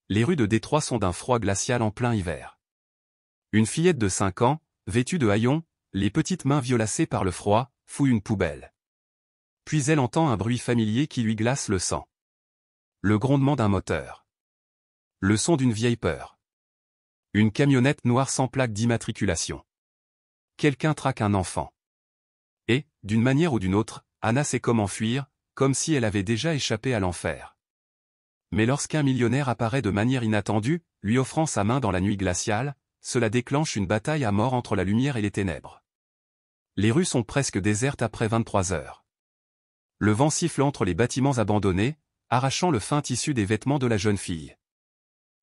Les rues de Détroit sont d'un froid glacial en plein hiver. Une fillette de 5 ans, vêtue de haillons, les petites mains violacées par le froid, fouille une poubelle. Puis elle entend un bruit familier qui lui glace le sang. Le grondement d'un moteur. Le son d'une vieille peur. Une camionnette noire sans plaque d'immatriculation. Quelqu'un traque un enfant. Et, d'une manière ou d'une autre, Anna sait comment fuir, comme si elle avait déjà échappé à l'enfer. Mais lorsqu'un millionnaire apparaît de manière inattendue, lui offrant sa main dans la nuit glaciale, cela déclenche une bataille à mort entre la lumière et les ténèbres. Les rues sont presque désertes après 23 heures. Le vent siffle entre les bâtiments abandonnés, arrachant le fin tissu des vêtements de la jeune fille.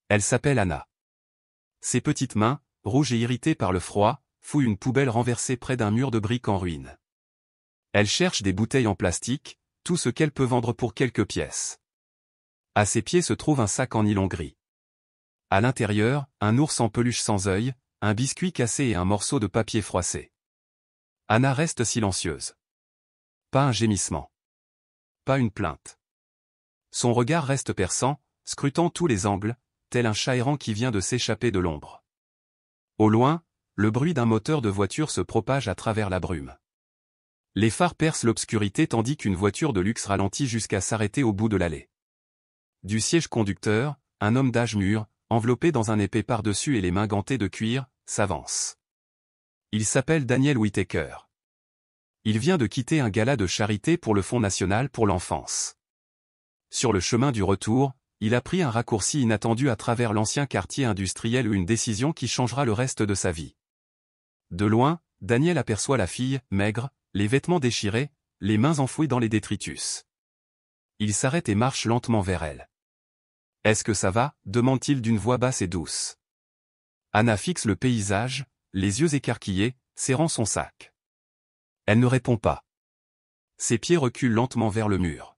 Elle s'appelle Anna. Ses petites mains, rouges et irritées par le froid, fouillent une poubelle renversée près d'un mur de briques en ruine. Elle cherche des bouteilles en plastique, tout ce qu'elle peut vendre pour quelques pièces. À ses pieds se trouve un sac en nylon gris. À l'intérieur, un ours en peluche sans œil, un biscuit cassé et un morceau de papier froissé. Anna reste silencieuse. Pas un gémissement. Pas une plainte. Son regard reste perçant, scrutant tous les angles, tel un chat errant qui vient de s'échapper de l'ombre. Au loin, le bruit d'un moteur de voiture se propage à travers la brume. Les phares percent l'obscurité tandis qu'une voiture de luxe ralentit jusqu'à s'arrêter au bout de l'allée. Du siège conducteur, un homme d'âge mûr, enveloppé dans un épais par-dessus et les mains gantées de cuir, s'avance. Il s'appelle Daniel Whittaker. Il vient de quitter un gala de charité pour le Fonds national pour l'enfance. Sur le chemin du retour, il a pris un raccourci inattendu à travers l'ancien quartier industriel, une décision qui changera le reste de sa vie. De loin, Daniel aperçoit la fille, maigre, les vêtements déchirés, les mains enfouies dans les détritus. Il s'arrête et marche lentement vers elle. « Est-ce que ça va ?» demande-t-il d'une voix basse et douce. Anna fixe le paysage, les yeux écarquillés, serrant son sac. Elle ne répond pas. Ses pieds reculent lentement vers le mur.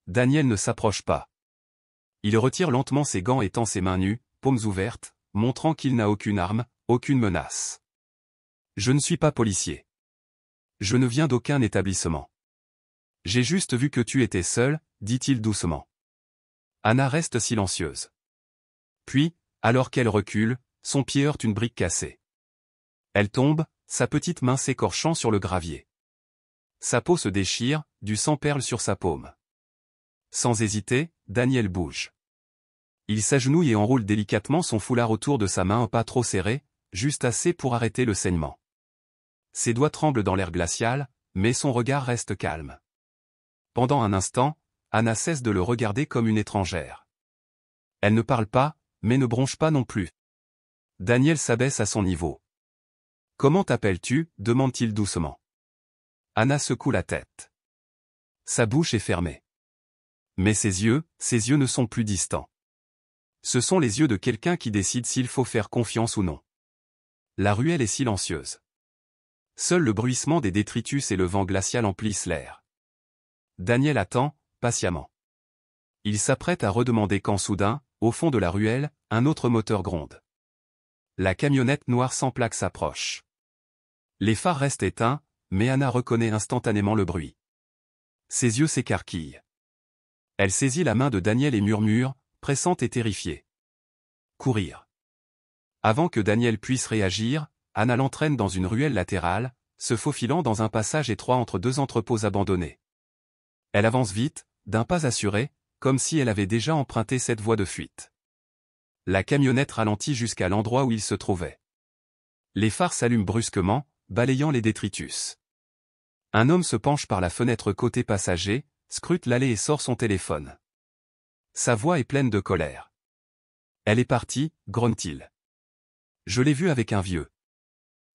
Daniel ne s'approche pas. Il retire lentement ses gants et tend ses mains nues, paumes ouvertes, montrant qu'il n'a aucune arme, aucune menace. « Je ne suis pas policier. Je ne viens d'aucun établissement. J'ai juste vu que tu étais seul, dit-il doucement. Anna reste silencieuse. Puis, alors qu'elle recule, son pied heurte une brique cassée. Elle tombe, sa petite main s'écorchant sur le gravier. Sa peau se déchire, du sang perle sur sa paume. Sans hésiter, Daniel bouge. Il s'agenouille et enroule délicatement son foulard autour de sa main pas trop serré, juste assez pour arrêter le saignement. Ses doigts tremblent dans l'air glacial, mais son regard reste calme. Pendant un instant, Anna cesse de le regarder comme une étrangère. Elle ne parle pas, mais ne bronche pas non plus. Daniel s'abaisse à son niveau. « Comment t'appelles-tu » demande-t-il doucement. Anna secoue la tête. Sa bouche est fermée. Mais ses yeux ne sont plus distants. Ce sont les yeux de quelqu'un qui décide s'il faut faire confiance ou non. La ruelle est silencieuse. Seul le bruissement des détritus et le vent glacial emplissent l'air. Daniel attend, patiemment. Il s'apprête à redemander quand soudain, au fond de la ruelle, un autre moteur gronde. La camionnette noire sans plaque s'approche. Les phares restent éteints, mais Anna reconnaît instantanément le bruit. Ses yeux s'écarquillent. Elle saisit la main de Daniel et murmure, pressante et terrifiée. Courir. Avant que Daniel puisse réagir, Anna l'entraîne dans une ruelle latérale, se faufilant dans un passage étroit entre deux entrepôts abandonnés. Elle avance vite, d'un pas assuré, comme si elle avait déjà emprunté cette voie de fuite. La camionnette ralentit jusqu'à l'endroit où il se trouvait. Les phares s'allument brusquement, balayant les détritus. Un homme se penche par la fenêtre côté passager, scrute l'allée et sort son téléphone. Sa voix est pleine de colère. « Elle est partie » grogne-t-il. « Je l'ai vue avec un vieux. »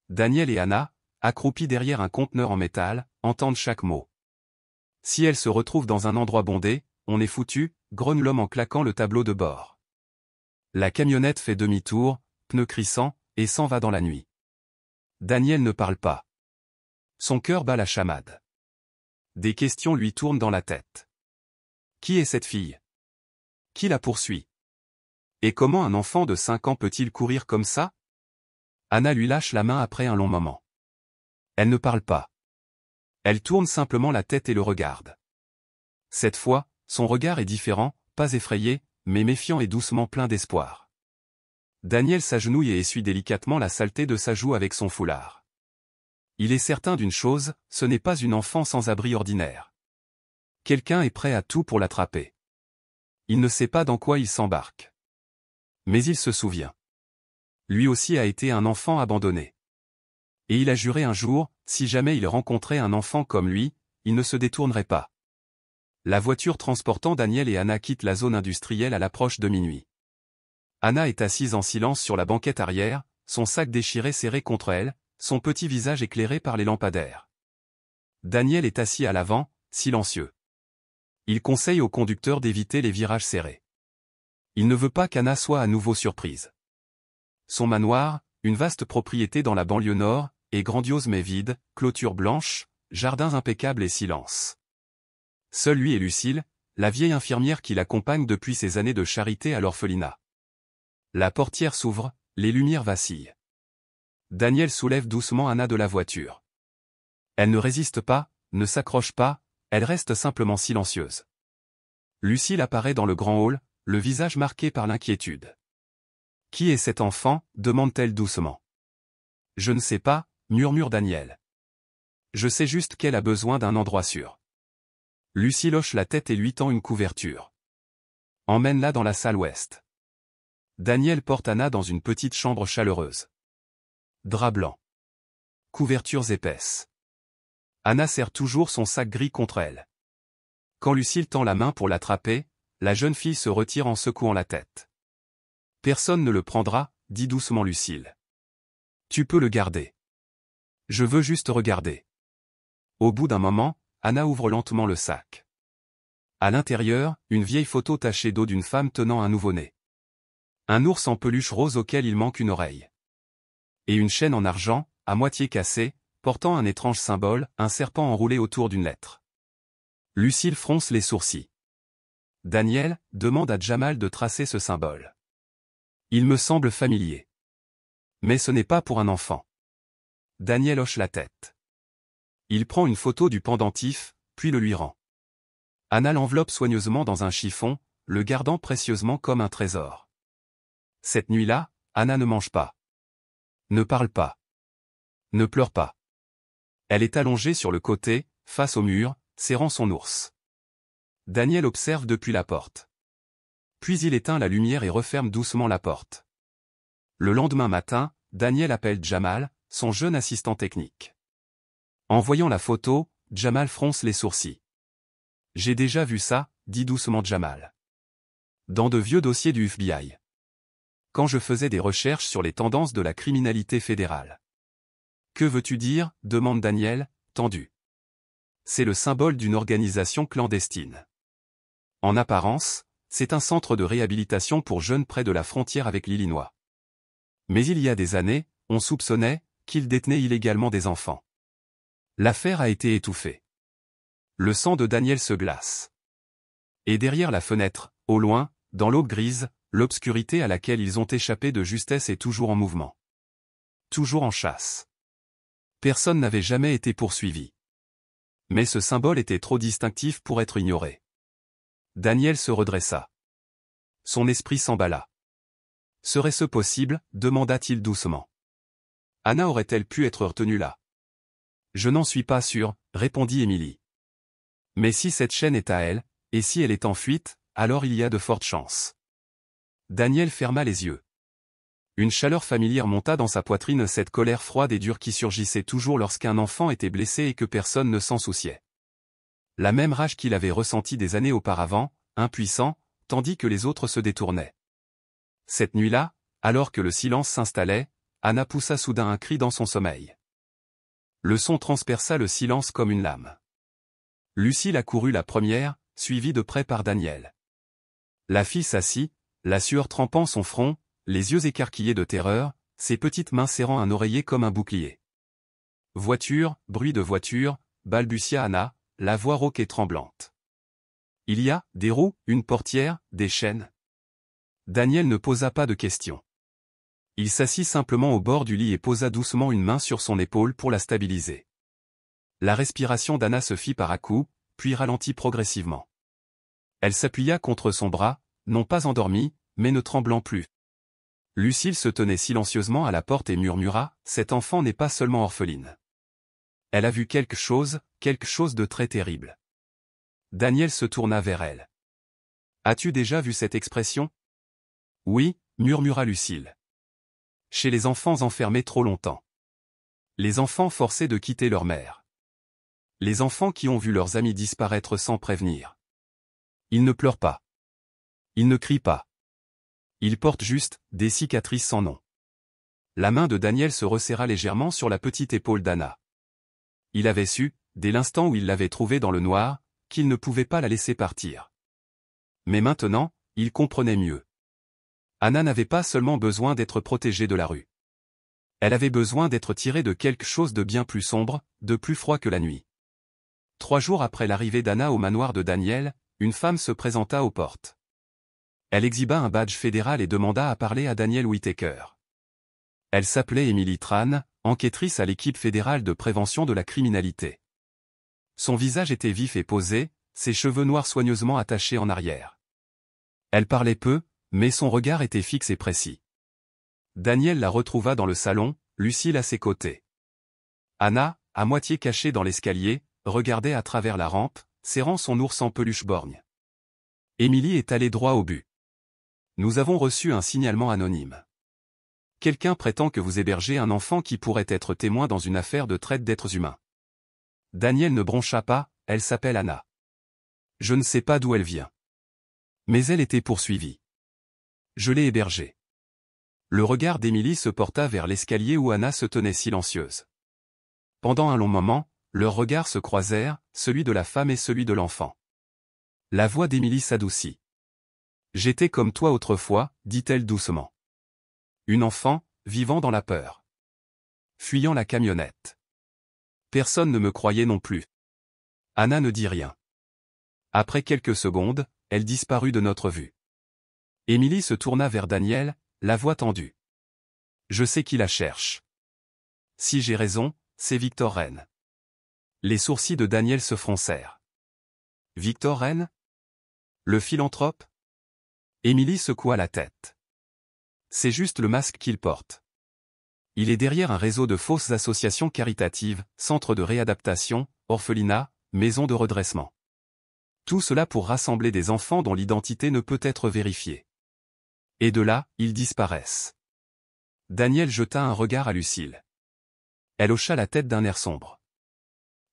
Daniel et Anna, accroupis derrière un conteneur en métal, entendent chaque mot. « Si elle se retrouve dans un endroit bondé, on est foutu » grogne l'homme en claquant le tableau de bord. La camionnette fait demi-tour, pneus crissants, et s'en va dans la nuit. Daniel ne parle pas. Son cœur bat la chamade. Des questions lui tournent dans la tête. Qui est cette fille? Qui la poursuit? Et comment un enfant de 5 ans peut-il courir comme ça? Anna lui lâche la main après un long moment. Elle ne parle pas. Elle tourne simplement la tête et le regarde. Cette fois, son regard est différent, pas effrayé, mais méfiant et doucement plein d'espoir. Daniel s'agenouille et essuie délicatement la saleté de sa joue avec son foulard. Il est certain d'une chose, ce n'est pas une enfant sans abri ordinaire. Quelqu'un est prêt à tout pour l'attraper. Il ne sait pas dans quoi il s'embarque. Mais il se souvient. Lui aussi a été un enfant abandonné. Et il a juré un jour, si jamais il rencontrait un enfant comme lui, il ne se détournerait pas. La voiture transportant Daniel et Anna quitte la zone industrielle à l'approche de minuit. Anna est assise en silence sur la banquette arrière, son sac déchiré serré contre elle, son petit visage éclairé par les lampadaires. Daniel est assis à l'avant, silencieux. Il conseille au conducteur d'éviter les virages serrés. Il ne veut pas qu'Anna soit à nouveau surprise. Son manoir, une vaste propriété dans la banlieue nord, est grandiose mais vide, clôture blanche, jardins impeccables et silence. Seul lui et Lucille, la vieille infirmière qui l'accompagne depuis ses années de charité à l'orphelinat. La portière s'ouvre, les lumières vacillent. Daniel soulève doucement Anna de la voiture. Elle ne résiste pas, ne s'accroche pas, elle reste simplement silencieuse. Lucille apparaît dans le grand hall, le visage marqué par l'inquiétude. « Qui est cet enfant » demande-t-elle doucement. « Je ne sais pas » murmure Daniel. « Je sais juste qu'elle a besoin d'un endroit sûr. » Lucille hoche la tête et lui tend une couverture. « Emmène-la dans la salle ouest. » Daniel porte Anna dans une petite chambre chaleureuse. Drap blanc. Couvertures épaisses. Anna serre toujours son sac gris contre elle. Quand Lucille tend la main pour l'attraper, la jeune fille se retire en secouant la tête. « Personne ne le prendra, » dit doucement Lucille. « Tu peux le garder. Je veux juste regarder. » Au bout d'un moment, Anna ouvre lentement le sac. À l'intérieur, une vieille photo tachée d'eau d'une femme tenant un nouveau-né. Un ours en peluche rose auquel il manque une oreille. Et une chaîne en argent, à moitié cassée, portant un étrange symbole, un serpent enroulé autour d'une lettre. Lucille fronce les sourcils. Daniel demande à Jamal de tracer ce symbole. Il me semble familier. Mais ce n'est pas pour un enfant. Daniel hoche la tête. Il prend une photo du pendentif, puis le lui rend. Anna l'enveloppe soigneusement dans un chiffon, le gardant précieusement comme un trésor. Cette nuit-là, Anna ne mange pas. Ne parle pas. Ne pleure pas. Elle est allongée sur le côté, face au mur, serrant son ours. Daniel observe depuis la porte. Puis il éteint la lumière et referme doucement la porte. Le lendemain matin, Daniel appelle Jamal, son jeune assistant technique. En voyant la photo, Jamal fronce les sourcils. « J'ai déjà vu ça », dit doucement Jamal. « Dans de vieux dossiers du FBI. Quand je faisais des recherches sur les tendances de la criminalité fédérale. »« Que veux-tu dire » demande Daniel, tendu. « C'est le symbole d'une organisation clandestine. En apparence, c'est un centre de réhabilitation pour jeunes près de la frontière avec l'Illinois. Mais il y a des années, on soupçonnait qu'il détenait illégalement des enfants. L'affaire a été étouffée. » Le sang de Daniel se glace. Et derrière la fenêtre, au loin, dans l'aube grise, l'obscurité à laquelle ils ont échappé de justesse est toujours en mouvement. Toujours en chasse. Personne n'avait jamais été poursuivi. Mais ce symbole était trop distinctif pour être ignoré. Daniel se redressa. Son esprit s'emballa. Serait-ce possible, demanda-t-il doucement. Anna aurait-elle pu être retenue là? Je n'en suis pas sûr, répondit Émilie. Mais si cette chaîne est à elle, et si elle est en fuite, alors il y a de fortes chances. Daniel ferma les yeux. Une chaleur familière monta dans sa poitrine, cette colère froide et dure qui surgissait toujours lorsqu'un enfant était blessé et que personne ne s'en souciait. La même rage qu'il avait ressentie des années auparavant, impuissant, tandis que les autres se détournaient. Cette nuit-là, alors que le silence s'installait, Anna poussa soudain un cri dans son sommeil. Le son transperça le silence comme une lame. Lucille accourut la première, suivie de près par Daniel. La fille s'assit, la sueur trempant son front, les yeux écarquillés de terreur, ses petites mains serrant un oreiller comme un bouclier. « Voiture, bruit de voiture », balbutia Anna, la voix rauque et tremblante. « Il y a des roues, une portière, des chaînes ?» Daniel ne posa pas de questions. Il s'assit simplement au bord du lit et posa doucement une main sur son épaule pour la stabiliser. La respiration d'Anna se fit par à-coups, puis ralentit progressivement. Elle s'appuya contre son bras, non pas endormi, mais ne tremblant plus. Lucille se tenait silencieusement à la porte et murmura, « Cet enfant n'est pas seulement orpheline. Elle a vu quelque chose de très terrible. » Daniel se tourna vers elle. « As-tu déjà vu cette expression ?»« Oui, » murmura Lucille. « Chez les enfants enfermés trop longtemps. Les enfants forcés de quitter leur mère. Les enfants qui ont vu leurs amis disparaître sans prévenir. Ils ne pleurent pas. Ils ne crient pas. Ils portent juste des cicatrices sans nom. » La main de Daniel se resserra légèrement sur la petite épaule d'Anna. Il avait su, dès l'instant où il l'avait trouvée dans le noir, qu'il ne pouvait pas la laisser partir. Mais maintenant, il comprenait mieux. Anna n'avait pas seulement besoin d'être protégée de la rue. Elle avait besoin d'être tirée de quelque chose de bien plus sombre, de plus froid que la nuit. 3 jours après l'arrivée d'Anna au manoir de Daniel, une femme se présenta aux portes. Elle exhiba un badge fédéral et demanda à parler à Daniel Whittaker. Elle s'appelait Emily Tran, enquêtrice à l'équipe fédérale de prévention de la criminalité. Son visage était vif et posé, ses cheveux noirs soigneusement attachés en arrière. Elle parlait peu, mais son regard était fixe et précis. Daniel la retrouva dans le salon, Lucille à ses côtés. Anna, à moitié cachée dans l'escalier, regardait à travers la rampe, serrant son ours en peluche borgne. Émilie est allée droit au but. Nous avons reçu un signalement anonyme. Quelqu'un prétend que vous hébergez un enfant qui pourrait être témoin dans une affaire de traite d'êtres humains. Daniel ne broncha pas, elle s'appelle Anna. Je ne sais pas d'où elle vient. Mais elle était poursuivie. Je l'ai hébergée. Le regard d'Émilie se porta vers l'escalier où Anna se tenait silencieuse. Pendant un long moment, leurs regards se croisèrent, celui de la femme et celui de l'enfant. La voix d'Émilie s'adoucit. J'étais comme toi autrefois, dit-elle doucement. Une enfant, vivant dans la peur. Fuyant la camionnette. Personne ne me croyait non plus. Anna ne dit rien. Après quelques secondes, elle disparut de notre vue. Émilie se tourna vers Daniel, la voix tendue. Je sais qui la cherche. Si j'ai raison, c'est Victor Rennes. Les sourcils de Daniel se froncèrent. Victor Rennes? Le philanthrope? Émilie secoua la tête. C'est juste le masque qu'il porte. Il est derrière un réseau de fausses associations caritatives, centres de réadaptation, orphelinats, maisons de redressement. Tout cela pour rassembler des enfants dont l'identité ne peut être vérifiée. Et de là, ils disparaissent. Daniel jeta un regard à Lucille. Elle hocha la tête d'un air sombre.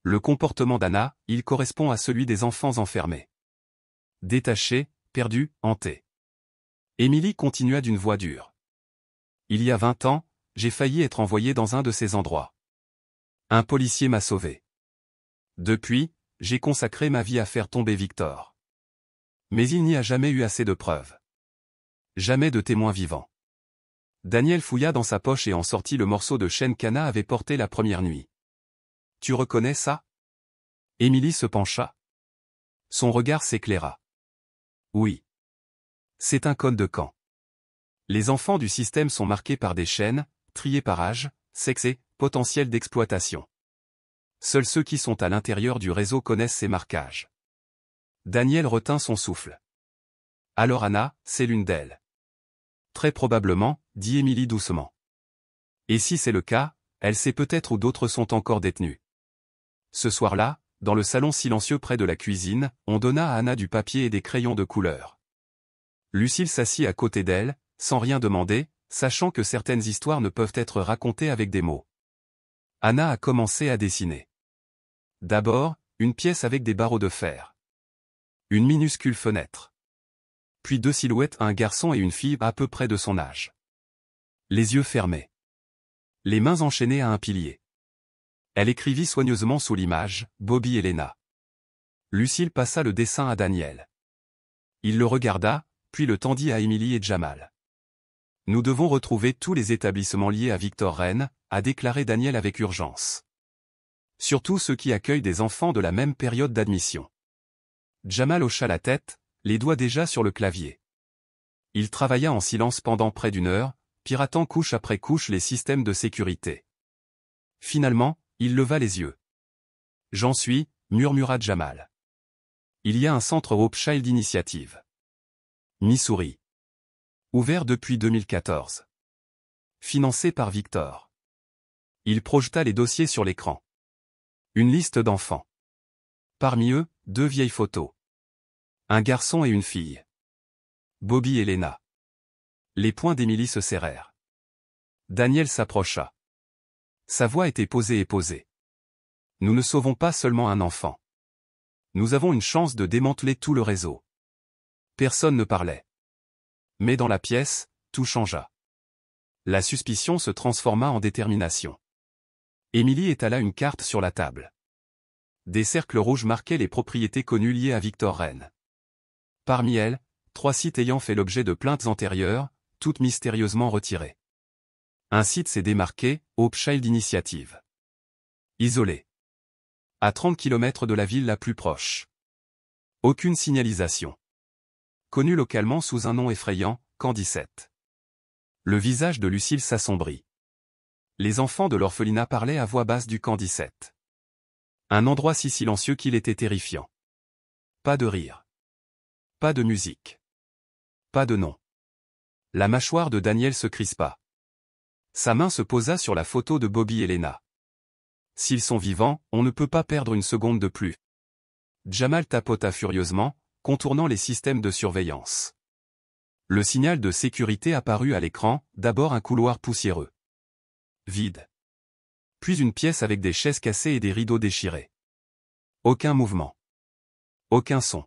Le comportement d'Anna, il correspond à celui des enfants enfermés. Détachés, perdus, hantés. Émilie continua d'une voix dure. Il y a 20 ans, j'ai failli être envoyé dans un de ces endroits. Un policier m'a sauvé. Depuis, j'ai consacré ma vie à faire tomber Victor. Mais il n'y a jamais eu assez de preuves. Jamais de témoins vivants. Daniel fouilla dans sa poche et en sortit le morceau de chaîne qu'Anna avait porté la première nuit. Tu reconnais ça? Émilie se pencha. Son regard s'éclaira. Oui. C'est un code de camp. Les enfants du système sont marqués par des chaînes, triés par âge, sexe et potentiel d'exploitation. Seuls ceux qui sont à l'intérieur du réseau connaissent ces marquages. Daniel retint son souffle. Alors Anna, c'est l'une d'elles. Très probablement, dit Émilie doucement. Et si c'est le cas, elle sait peut-être où d'autres sont encore détenus. Ce soir-là, dans le salon silencieux près de la cuisine, on donna à Anna du papier et des crayons de couleur. Lucille s'assit à côté d'elle, sans rien demander, sachant que certaines histoires ne peuvent être racontées avec des mots. Anna a commencé à dessiner. D'abord, une pièce avec des barreaux de fer. Une minuscule fenêtre. Puis 2 silhouettes, un garçon et une fille à peu près de son âge. Les yeux fermés. Les mains enchaînées à un pilier. Elle écrivit soigneusement sous l'image, Bobby et Lena. Lucille passa le dessin à Daniel. Il le regarda, puis le tendit à Émilie et Jamal. Nous devons retrouver tous les établissements liés à Victor Rennes, a déclaré Daniel avec urgence. Surtout ceux qui accueillent des enfants de la même période d'admission. Jamal hocha la tête, les doigts déjà sur le clavier. Il travailla en silence pendant près d'1 heure, piratant couche après couche les systèmes de sécurité. Finalement, il leva les yeux. J'en suis, murmura Jamal. Il y a un centre Hope Child Initiative. Missouri. Ouvert depuis 2014. Financé par Victor. Il projeta les dossiers sur l'écran. Une liste d'enfants. Parmi eux, 2 vieilles photos. Un garçon et une fille. Bobby et Lena. Les poings d'Emily se serrèrent. Daniel s'approcha. Sa voix était posée et posée. Nous ne sauvons pas seulement un enfant. Nous avons une chance de démanteler tout le réseau. Personne ne parlait. Mais dans la pièce, tout changea. La suspicion se transforma en détermination. Emily étala une carte sur la table. Des cercles rouges marquaient les propriétés connues liées à Victor Wren. Parmi elles, 3 sites ayant fait l'objet de plaintes antérieures, toutes mystérieusement retirées. Un site s'est démarqué, Hope Child Initiative. Isolé. À 30 km de la ville la plus proche. Aucune signalisation. Connu localement sous un nom effrayant, Candicette. Le visage de Lucille s'assombrit. Les enfants de l'orphelinat parlaient à voix basse du Candicette. Un endroit si silencieux qu'il était terrifiant. Pas de rire. Pas de musique. Pas de nom. La mâchoire de Daniel se crispa. Sa main se posa sur la photo de Bobby et Lena. S'ils sont vivants, on ne peut pas perdre une seconde de plus. Jamal tapota furieusement, contournant les systèmes de surveillance. Le signal de sécurité apparut à l'écran, d'abord un couloir poussiéreux. Vide. Puis une pièce avec des chaises cassées et des rideaux déchirés. Aucun mouvement. Aucun son.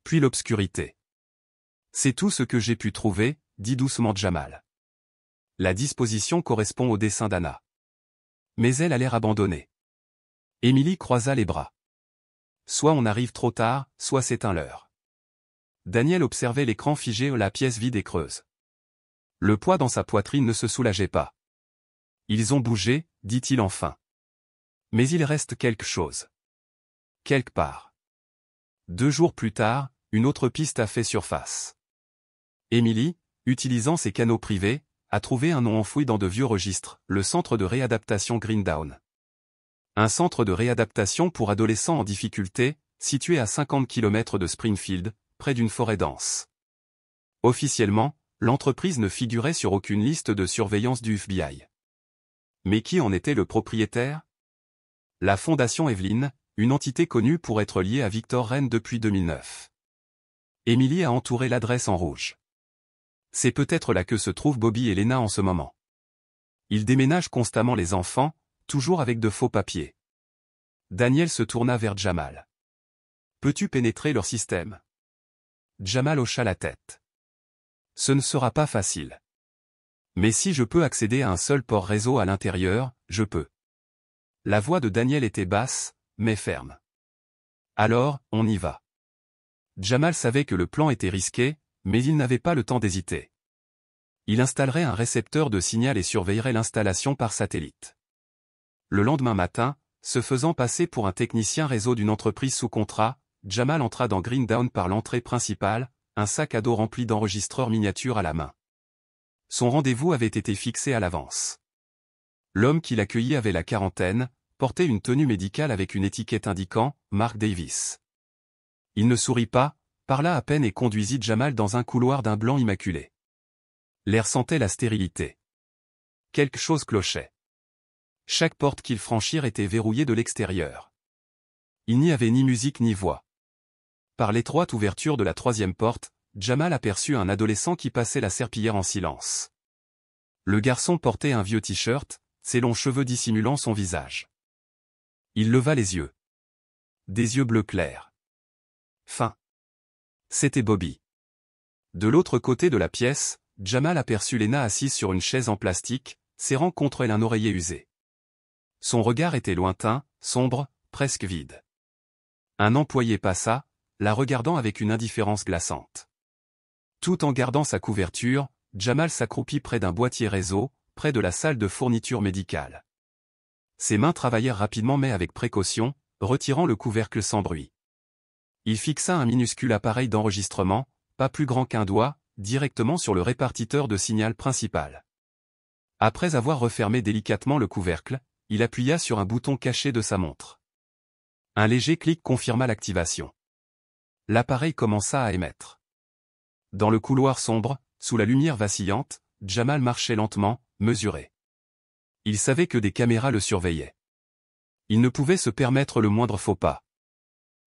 Puis l'obscurité. C'est tout ce que j'ai pu trouver, dit doucement Jamal. La disposition correspond au dessin d'Anna. Mais elle a l'air abandonnée. Emily croisa les bras. Soit on arrive trop tard, soit c'est un leurre. Daniel observait l'écran figé, la pièce vide et creuse. Le poids dans sa poitrine ne se soulageait pas. Ils ont bougé, dit-il enfin. Mais il reste quelque chose. Quelque part. 2 jours plus tard, une autre piste a fait surface. Emily, utilisant ses canaux privés, a trouvé un nom enfoui dans de vieux registres, le centre de réadaptation Greendown. Un centre de réadaptation pour adolescents en difficulté, situé à 50 km de Springfield, près d'une forêt dense. Officiellement, l'entreprise ne figurait sur aucune liste de surveillance du FBI. Mais qui en était le propriétaire? La Fondation Evelyn, une entité connue pour être liée à Victor Wren depuis 2009. Emily a entouré l'adresse en rouge. C'est peut-être là que se trouvent Bobby et Lena en ce moment. Ils déménagent constamment les enfants, toujours avec de faux papiers. Daniel se tourna vers Jamal. Peux-tu pénétrer leur système? Jamal hocha la tête. Ce ne sera pas facile. Mais si je peux accéder à un seul port réseau à l'intérieur, je peux. La voix de Daniel était basse, mais ferme. Alors, on y va. Jamal savait que le plan était risqué, mais il n'avait pas le temps d'hésiter. Il installerait un récepteur de signal et surveillerait l'installation par satellite. Le lendemain matin, se faisant passer pour un technicien réseau d'une entreprise sous contrat, Jamal entra dans Greendown par l'entrée principale, un sac à dos rempli d'enregistreurs miniatures à la main. Son rendez-vous avait été fixé à l'avance. L'homme qui l'accueillit avait la quarantaine, portait une tenue médicale avec une étiquette indiquant « Mark Davis ». Il ne sourit pas, parla à peine et conduisit Jamal dans un couloir d'un blanc immaculé. L'air sentait la stérilité. Quelque chose clochait. Chaque porte qu'ils franchirent était verrouillée de l'extérieur. Il n'y avait ni musique ni voix. Par l'étroite ouverture de la 3e porte, Jamal aperçut un adolescent qui passait la serpillière en silence. Le garçon portait un vieux t-shirt, ses longs cheveux dissimulant son visage. Il leva les yeux. Des yeux bleus clairs. Fin. C'était Bobby. De l'autre côté de la pièce, Jamal aperçut Lena assise sur une chaise en plastique, serrant contre elle un oreiller usé. Son regard était lointain, sombre, presque vide. Un employé passa, la regardant avec une indifférence glaçante. Tout en gardant sa couverture, Jamal s'accroupit près d'un boîtier réseau, près de la salle de fourniture médicale. Ses mains travaillèrent rapidement mais avec précaution, retirant le couvercle sans bruit. Il fixa un minuscule appareil d'enregistrement, pas plus grand qu'un doigt, directement sur le répartiteur de signal principal. Après avoir refermé délicatement le couvercle, il appuya sur un bouton caché de sa montre. Un léger clic confirma l'activation. L'appareil commença à émettre. Dans le couloir sombre, sous la lumière vacillante, Jamal marchait lentement, mesuré. Il savait que des caméras le surveillaient. Il ne pouvait se permettre le moindre faux pas.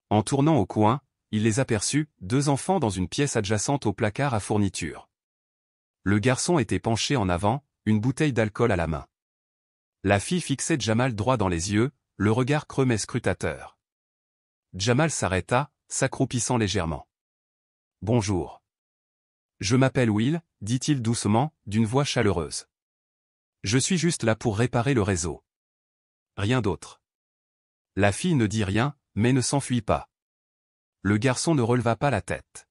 En tournant au coin, il les aperçut, 2 enfants dans une pièce adjacente au placard à fournitures. Le garçon était penché en avant, une bouteille d'alcool à la main. La fille fixait Jamal droit dans les yeux, le regard creux mais scrutateur. Jamal s'arrêta, s'accroupissant légèrement. « Bonjour. Je m'appelle Will, dit-il doucement, d'une voix chaleureuse. Je suis juste là pour réparer le réseau. Rien d'autre. » La fille ne dit rien, mais ne s'enfuit pas. Le garçon ne releva pas la tête.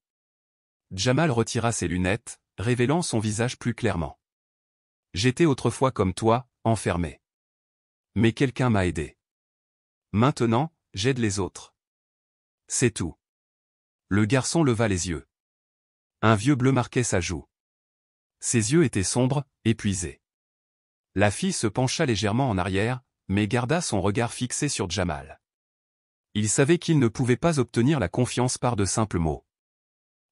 Jamal retira ses lunettes, révélant son visage plus clairement. « J'étais autrefois comme toi, enfermé. Mais quelqu'un m'a aidé. Maintenant, j'aide les autres. C'est tout. » Le garçon leva les yeux. Un vieux bleu marquait sa joue. Ses yeux étaient sombres, épuisés. La fille se pencha légèrement en arrière, mais garda son regard fixé sur Jamal. Il savait qu'il ne pouvait pas obtenir la confiance par de simples mots.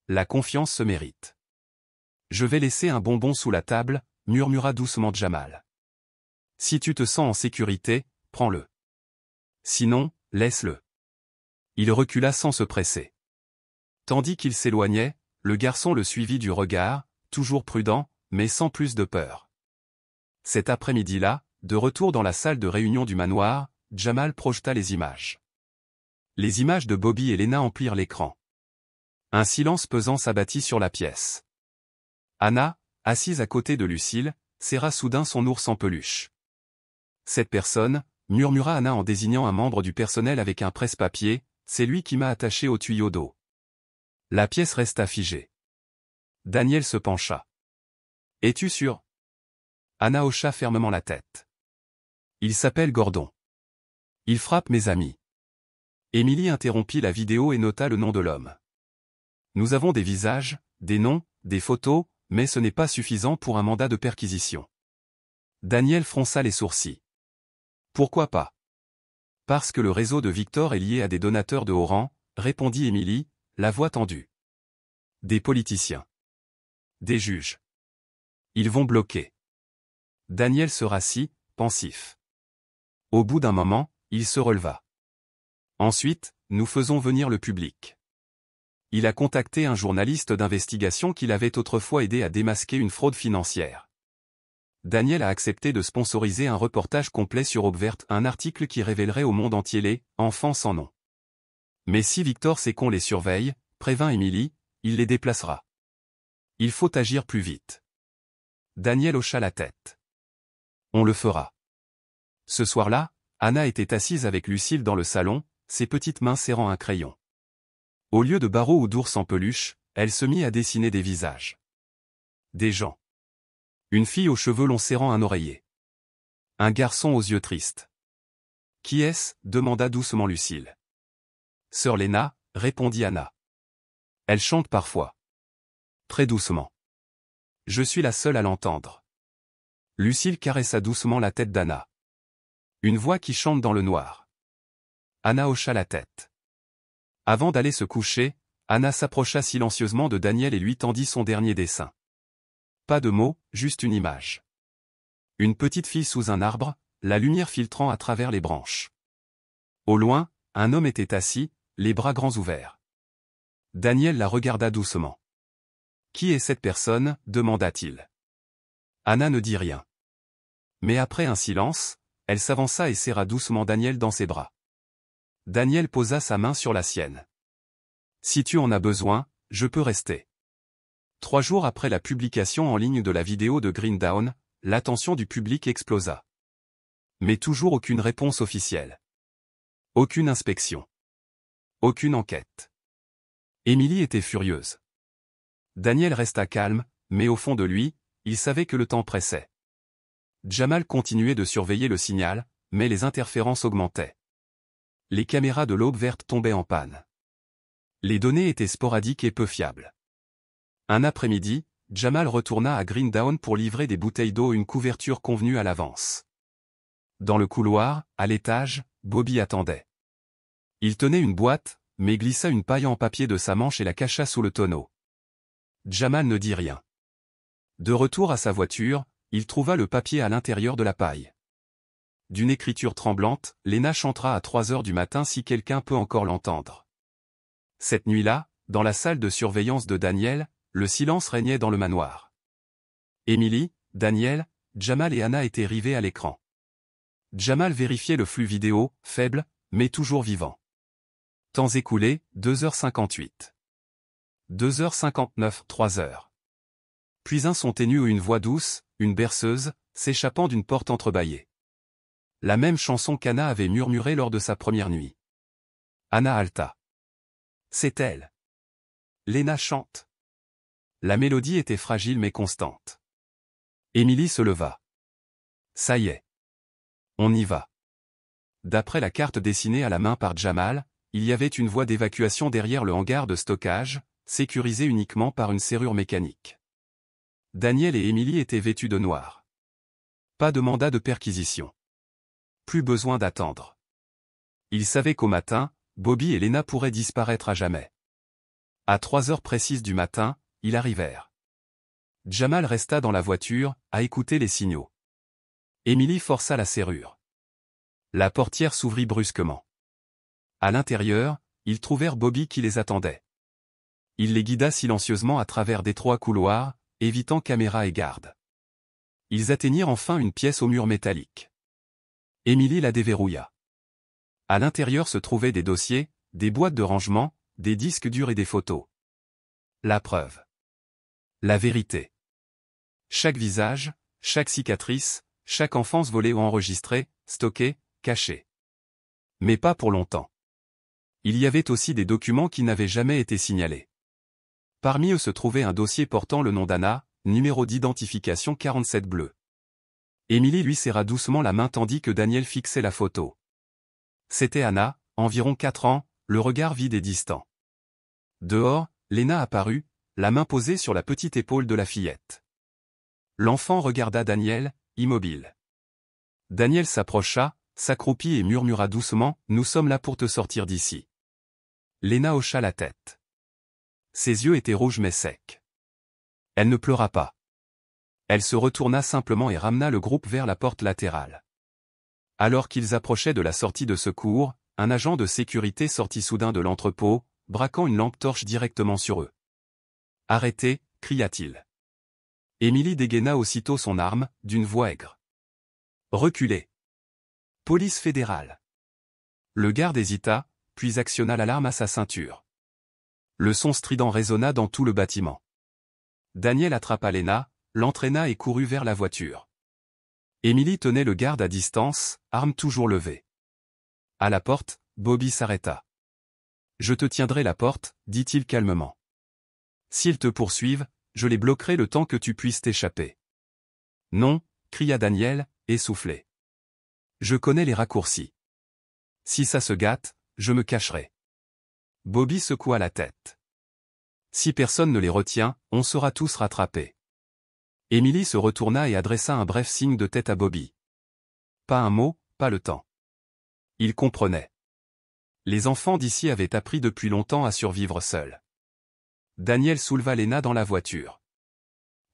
La confiance se mérite. « Je vais laisser un bonbon sous la table, » murmura doucement Jamal. « Si tu te sens en sécurité, prends-le. Sinon, laisse-le. » Il recula sans se presser. Tandis qu'il s'éloignait, le garçon le suivit du regard, toujours prudent, mais sans plus de peur. Cet après-midi-là, de retour dans la salle de réunion du manoir, Jamal projeta les images. Les images de Bobby et Lena emplirent l'écran. Un silence pesant s'abattit sur la pièce. Anna, assise à côté de Lucille, serra soudain son ours en peluche. « Cette personne, » murmura Anna en désignant un membre du personnel avec un presse-papier, « c'est lui qui m'a attaché au tuyau d'eau. » La pièce resta figée. Daniel se pencha. « Es-tu sûr ?» Anna hocha fermement la tête. « Il s'appelle Gordon. Il frappe mes amis. » Émilie interrompit la vidéo et nota le nom de l'homme. « Nous avons des visages, des noms, des photos, mais ce n'est pas suffisant pour un mandat de perquisition. » Daniel fronça les sourcils. « Pourquoi pas ? » « Parce que le réseau de Victor est lié à des donateurs de haut rang, » répondit Émilie, la voix tendue. « Des politiciens. Des juges. Ils vont bloquer. » Daniel se rassit, pensif. Au bout d'un moment, il se releva. « Ensuite, nous faisons venir le public. » Il a contacté un journaliste d'investigation qui l'avait autrefois aidé à démasquer une fraude financière. Daniel a accepté de sponsoriser un reportage complet sur Obvert, un article qui révélerait au monde entier les « enfants sans nom ». Mais si Victor sait qu'on les surveille, prévint Émilie, il les déplacera. Il faut agir plus vite. Daniel hocha la tête. On le fera. Ce soir-là, Anna était assise avec Lucille dans le salon, ses petites mains serrant un crayon. Au lieu de barreaux ou d'ours en peluche, elle se mit à dessiner des visages. Des gens. Une fille aux cheveux longs serrant un oreiller. Un garçon aux yeux tristes. « Qui est-ce » demanda doucement Lucille. « Sœur Lena » répondit Anna. « Elle chante parfois. » Très doucement. « Je suis la seule à l'entendre. » Lucille caressa doucement la tête d'Anna. « Une voix qui chante dans le noir. » Anna hocha la tête. Avant d'aller se coucher, Anna s'approcha silencieusement de Daniel et lui tendit son dernier dessin. Pas de mots, juste une image. Une petite fille sous un arbre, la lumière filtrant à travers les branches. Au loin, un homme était assis, les bras grands ouverts. Daniel la regarda doucement. « Qui est cette personne » demanda-t-il. Anna ne dit rien. Mais après un silence, elle s'avança et serra doucement Daniel dans ses bras. Daniel posa sa main sur la sienne. « Si tu en as besoin, je peux rester. » 3 jours après la publication en ligne de la vidéo de Greendown, l'attention du public explosa. Mais toujours aucune réponse officielle. Aucune inspection. Aucune enquête. Émilie était furieuse. Daniel resta calme, mais au fond de lui, il savait que le temps pressait. Jamal continuait de surveiller le signal, mais les interférences augmentaient. Les caméras de l'Aube verte tombaient en panne. Les données étaient sporadiques et peu fiables. Un après-midi, Jamal retourna à Greendown pour livrer des bouteilles d'eau, une couverture convenue à l'avance. Dans le couloir, à l'étage, Bobby attendait. Il tenait une boîte, mais glissa une paille en papier de sa manche et la cacha sous le tonneau. Jamal ne dit rien. De retour à sa voiture, il trouva le papier à l'intérieur de la paille. D'une écriture tremblante, Lena chantera à 3 heures du matin si quelqu'un peut encore l'entendre. Cette nuit-là, dans la salle de surveillance de Daniel, le silence régnait dans le manoir. Emily, Daniel, Jamal et Anna étaient rivés à l'écran. Jamal vérifiait le flux vidéo, faible, mais toujours vivant. Temps écoulé, 2h58. 2h59, 3h. Puis un son ténu ou une voix douce, une berceuse, s'échappant d'une porte entrebâillée. La même chanson qu'Anna avait murmurée lors de sa première nuit. Anna halta. C'est elle. Lena chante. La mélodie était fragile mais constante. Emily se leva. Ça y est. On y va. D'après la carte dessinée à la main par Jamal, il y avait une voie d'évacuation derrière le hangar de stockage, sécurisée uniquement par une serrure mécanique. Daniel et Emily étaient vêtus de noir. Pas de mandat de perquisition. Plus besoin d'attendre. Ils savaient qu'au matin, Bobby et Lena pourraient disparaître à jamais. À 3 heures précises du matin, ils arrivèrent. Jamal resta dans la voiture, à écouter les signaux. Emily força la serrure. La portière s'ouvrit brusquement. À l'intérieur, ils trouvèrent Bobby qui les attendait. Il les guida silencieusement à travers d'étroits couloirs, évitant caméras et gardes. Ils atteignirent enfin une pièce au mur métallique. Emily la déverrouilla. À l'intérieur se trouvaient des dossiers, des boîtes de rangement, des disques durs et des photos. La preuve. La vérité. Chaque visage, chaque cicatrice, chaque enfance volée ou enregistrée, stockée, cachée. Mais pas pour longtemps. Il y avait aussi des documents qui n'avaient jamais été signalés. Parmi eux se trouvait un dossier portant le nom d'Anna, numéro d'identification 47 bleu. Emily lui serra doucement la main tandis que Daniel fixait la photo. C'était Anna, environ 4 ans, le regard vide et distant. Dehors, Lena apparut, la main posée sur la petite épaule de la fillette. L'enfant regarda Daniel, immobile. Daniel s'approcha, s'accroupit et murmura doucement, « Nous sommes là pour te sortir d'ici. » Lena hocha la tête. Ses yeux étaient rouges mais secs. Elle ne pleura pas. Elle se retourna simplement et ramena le groupe vers la porte latérale. Alors qu'ils approchaient de la sortie de secours, un agent de sécurité sortit soudain de l'entrepôt, braquant une lampe torche directement sur eux. « Arrêtez » cria-t-il. Emily dégaina aussitôt son arme, d'une voix aigre. « Reculez. Police fédérale. » Le garde hésita, puis actionna l'alarme à sa ceinture. Le son strident résonna dans tout le bâtiment. Daniel attrapa Lena, l'entraîna et courut vers la voiture. Emily tenait le garde à distance, arme toujours levée. À la porte, Bobby s'arrêta. « Je te tiendrai la porte, dit-il calmement. S'ils te poursuivent, je les bloquerai le temps que tu puisses t'échapper. » Non, cria Daniel, essoufflé. Je connais les raccourcis. Si ça se gâte, je me cacherai. Bobby secoua la tête. Si personne ne les retient, on sera tous rattrapés. Emily se retourna et adressa un bref signe de tête à Bobby. Pas un mot, pas le temps. Il comprenait. Les enfants d'ici avaient appris depuis longtemps à survivre seuls. Daniel souleva Lena dans la voiture.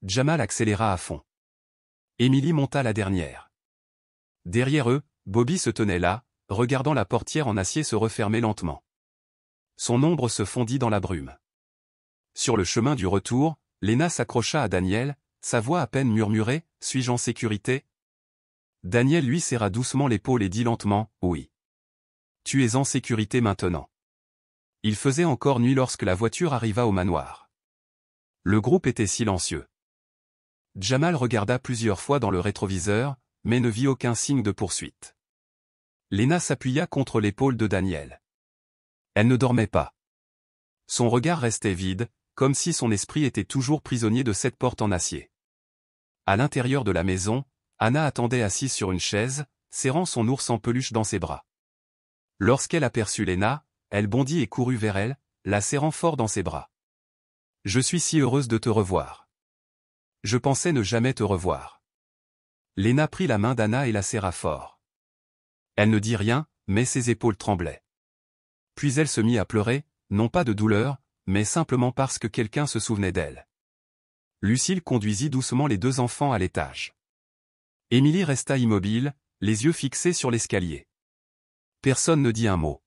Jamal accéléra à fond. Emily monta la dernière. Derrière eux, Bobby se tenait là, regardant la portière en acier se refermer lentement. Son ombre se fondit dans la brume. Sur le chemin du retour, Lena s'accrocha à Daniel, sa voix à peine murmurée, « Suis-je en sécurité ?» Daniel lui serra doucement l'épaule et dit lentement, « Oui. Tu es en sécurité maintenant. » Il faisait encore nuit lorsque la voiture arriva au manoir. Le groupe était silencieux. Jamal regarda plusieurs fois dans le rétroviseur, mais ne vit aucun signe de poursuite. Lena s'appuya contre l'épaule de Daniel. Elle ne dormait pas. Son regard restait vide, comme si son esprit était toujours prisonnier de cette porte en acier. À l'intérieur de la maison, Anna attendait assise sur une chaise, serrant son ours en peluche dans ses bras. Lorsqu'elle aperçut Lena, elle bondit et courut vers elle, la serrant fort dans ses bras. « Je suis si heureuse de te revoir. Je pensais ne jamais te revoir. » Lena prit la main d'Anna et la serra fort. Elle ne dit rien, mais ses épaules tremblaient. Puis elle se mit à pleurer, non pas de douleur, mais simplement parce que quelqu'un se souvenait d'elle. Lucille conduisit doucement les deux enfants à l'étage. Émilie resta immobile, les yeux fixés sur l'escalier. Personne ne dit un mot.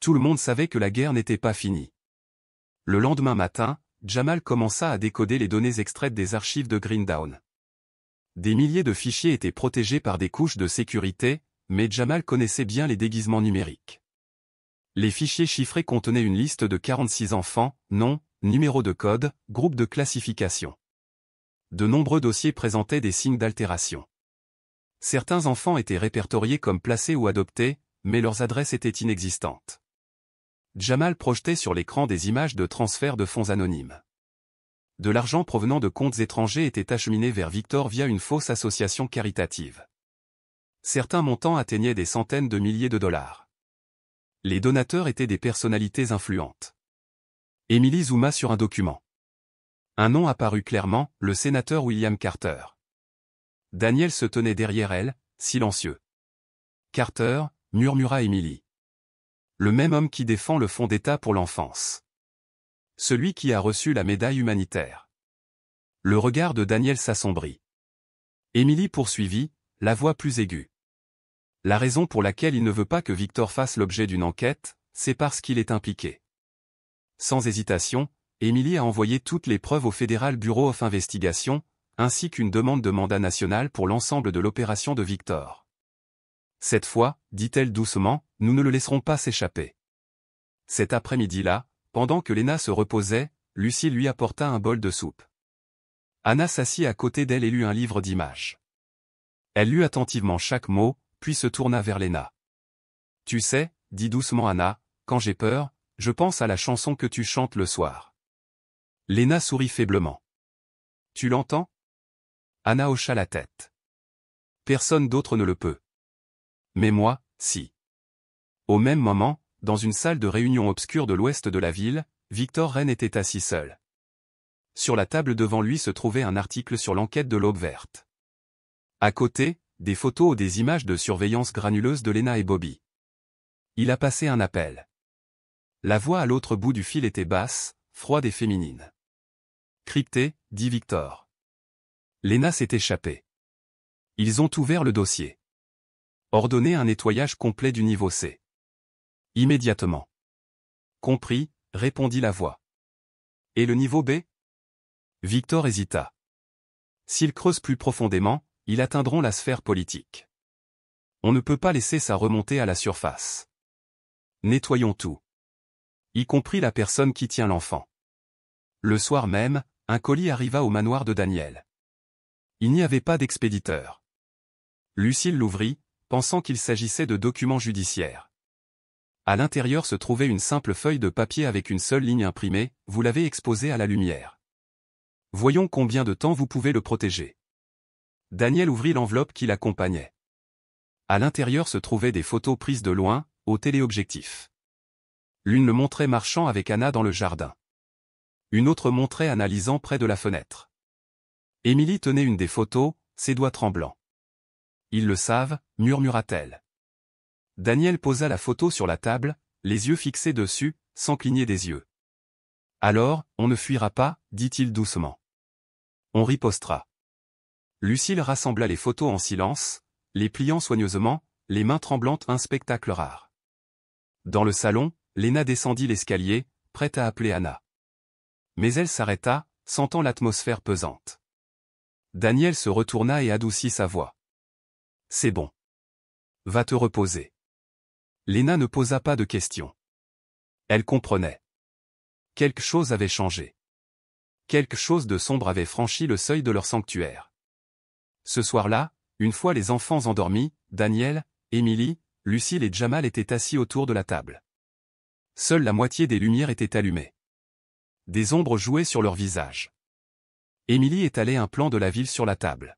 Tout le monde savait que la guerre n'était pas finie. Le lendemain matin, Jamal commença à décoder les données extraites des archives de Greendown. Des milliers de fichiers étaient protégés par des couches de sécurité, mais Jamal connaissait bien les déguisements numériques. Les fichiers chiffrés contenaient une liste de 46 enfants, noms, numéros de code, groupes de classification. De nombreux dossiers présentaient des signes d'altération. Certains enfants étaient répertoriés comme placés ou adoptés, mais leurs adresses étaient inexistantes. Jamal projetait sur l'écran des images de transferts de fonds anonymes. De l'argent provenant de comptes étrangers était acheminé vers Victor via une fausse association caritative. Certains montants atteignaient des centaines de milliers de dollars. Les donateurs étaient des personnalités influentes. Émilie zooma sur un document. Un nom apparut clairement, le sénateur William Carter. Daniel se tenait derrière elle, silencieux. Carter, murmura Émilie. Le même homme qui défend le Fonds d'État pour l'enfance. Celui qui a reçu la médaille humanitaire. Le regard de Daniel s'assombrit. Émilie poursuivit, la voix plus aiguë. La raison pour laquelle il ne veut pas que Victor fasse l'objet d'une enquête, c'est parce qu'il est impliqué. Sans hésitation, Émilie a envoyé toutes les preuves au Federal Bureau of Investigation, ainsi qu'une demande de mandat national pour l'ensemble de l'opération de Victor. Cette fois, dit-elle doucement, nous ne le laisserons pas s'échapper. Cet après-midi-là, pendant que Lena se reposait, Lucie lui apporta un bol de soupe. Anna s'assit à côté d'elle et lut un livre d'images. Elle lut attentivement chaque mot, puis se tourna vers Lena. Tu sais, dit doucement Anna, quand j'ai peur, je pense à la chanson que tu chantes le soir. Lena sourit faiblement. Tu l'entends? Anna hocha la tête. Personne d'autre ne le peut. Mais moi, si. Au même moment, dans une salle de réunion obscure de l'ouest de la ville, Victor Wren était assis seul. Sur la table devant lui se trouvait un article sur l'enquête de l'Aube verte. À côté, des photos ou des images de surveillance granuleuse de Lena et Bobby. Il a passé un appel. La voix à l'autre bout du fil était basse, froide et féminine. Crypté, dit Victor. Lena s'est échappée. Ils ont ouvert le dossier. Ordonnez un nettoyage complet du niveau C. Immédiatement. Compris, répondit la voix. Et le niveau B? Victor hésita. S'ils creusent plus profondément, ils atteindront la sphère politique. On ne peut pas laisser ça remonter à la surface. Nettoyons tout. Y compris la personne qui tient l'enfant. Le soir même, un colis arriva au manoir de Daniel. Il n'y avait pas d'expéditeur. Lucille l'ouvrit, pensant qu'il s'agissait de documents judiciaires. À l'intérieur se trouvait une simple feuille de papier avec une seule ligne imprimée, vous l'avez exposé à la lumière. Voyons combien de temps vous pouvez le protéger. Daniel ouvrit l'enveloppe qui l'accompagnait. À l'intérieur se trouvaient des photos prises de loin, au téléobjectif. L'une le montrait marchant avec Anna dans le jardin. Une autre montrait Anna lisant près de la fenêtre. Émilie tenait une des photos, ses doigts tremblants. Ils le savent, murmura-t-elle. Daniel posa la photo sur la table, les yeux fixés dessus, sans cligner des yeux. Alors, on ne fuira pas, dit-il doucement. On ripostera. Lucille rassembla les photos en silence, les pliant soigneusement, les mains tremblantes, un spectacle rare. Dans le salon, Lena descendit l'escalier, prête à appeler Anna. Mais elle s'arrêta, sentant l'atmosphère pesante. Daniel se retourna et adoucit sa voix. C'est bon. Va te reposer. Lena ne posa pas de questions. Elle comprenait. Quelque chose avait changé. Quelque chose de sombre avait franchi le seuil de leur sanctuaire. Ce soir-là, une fois les enfants endormis, Daniel, Émilie, Lucille et Jamal étaient assis autour de la table. Seule la moitié des lumières étaient allumées. Des ombres jouaient sur leurs visages. Émilie étalait un plan de la ville sur la table.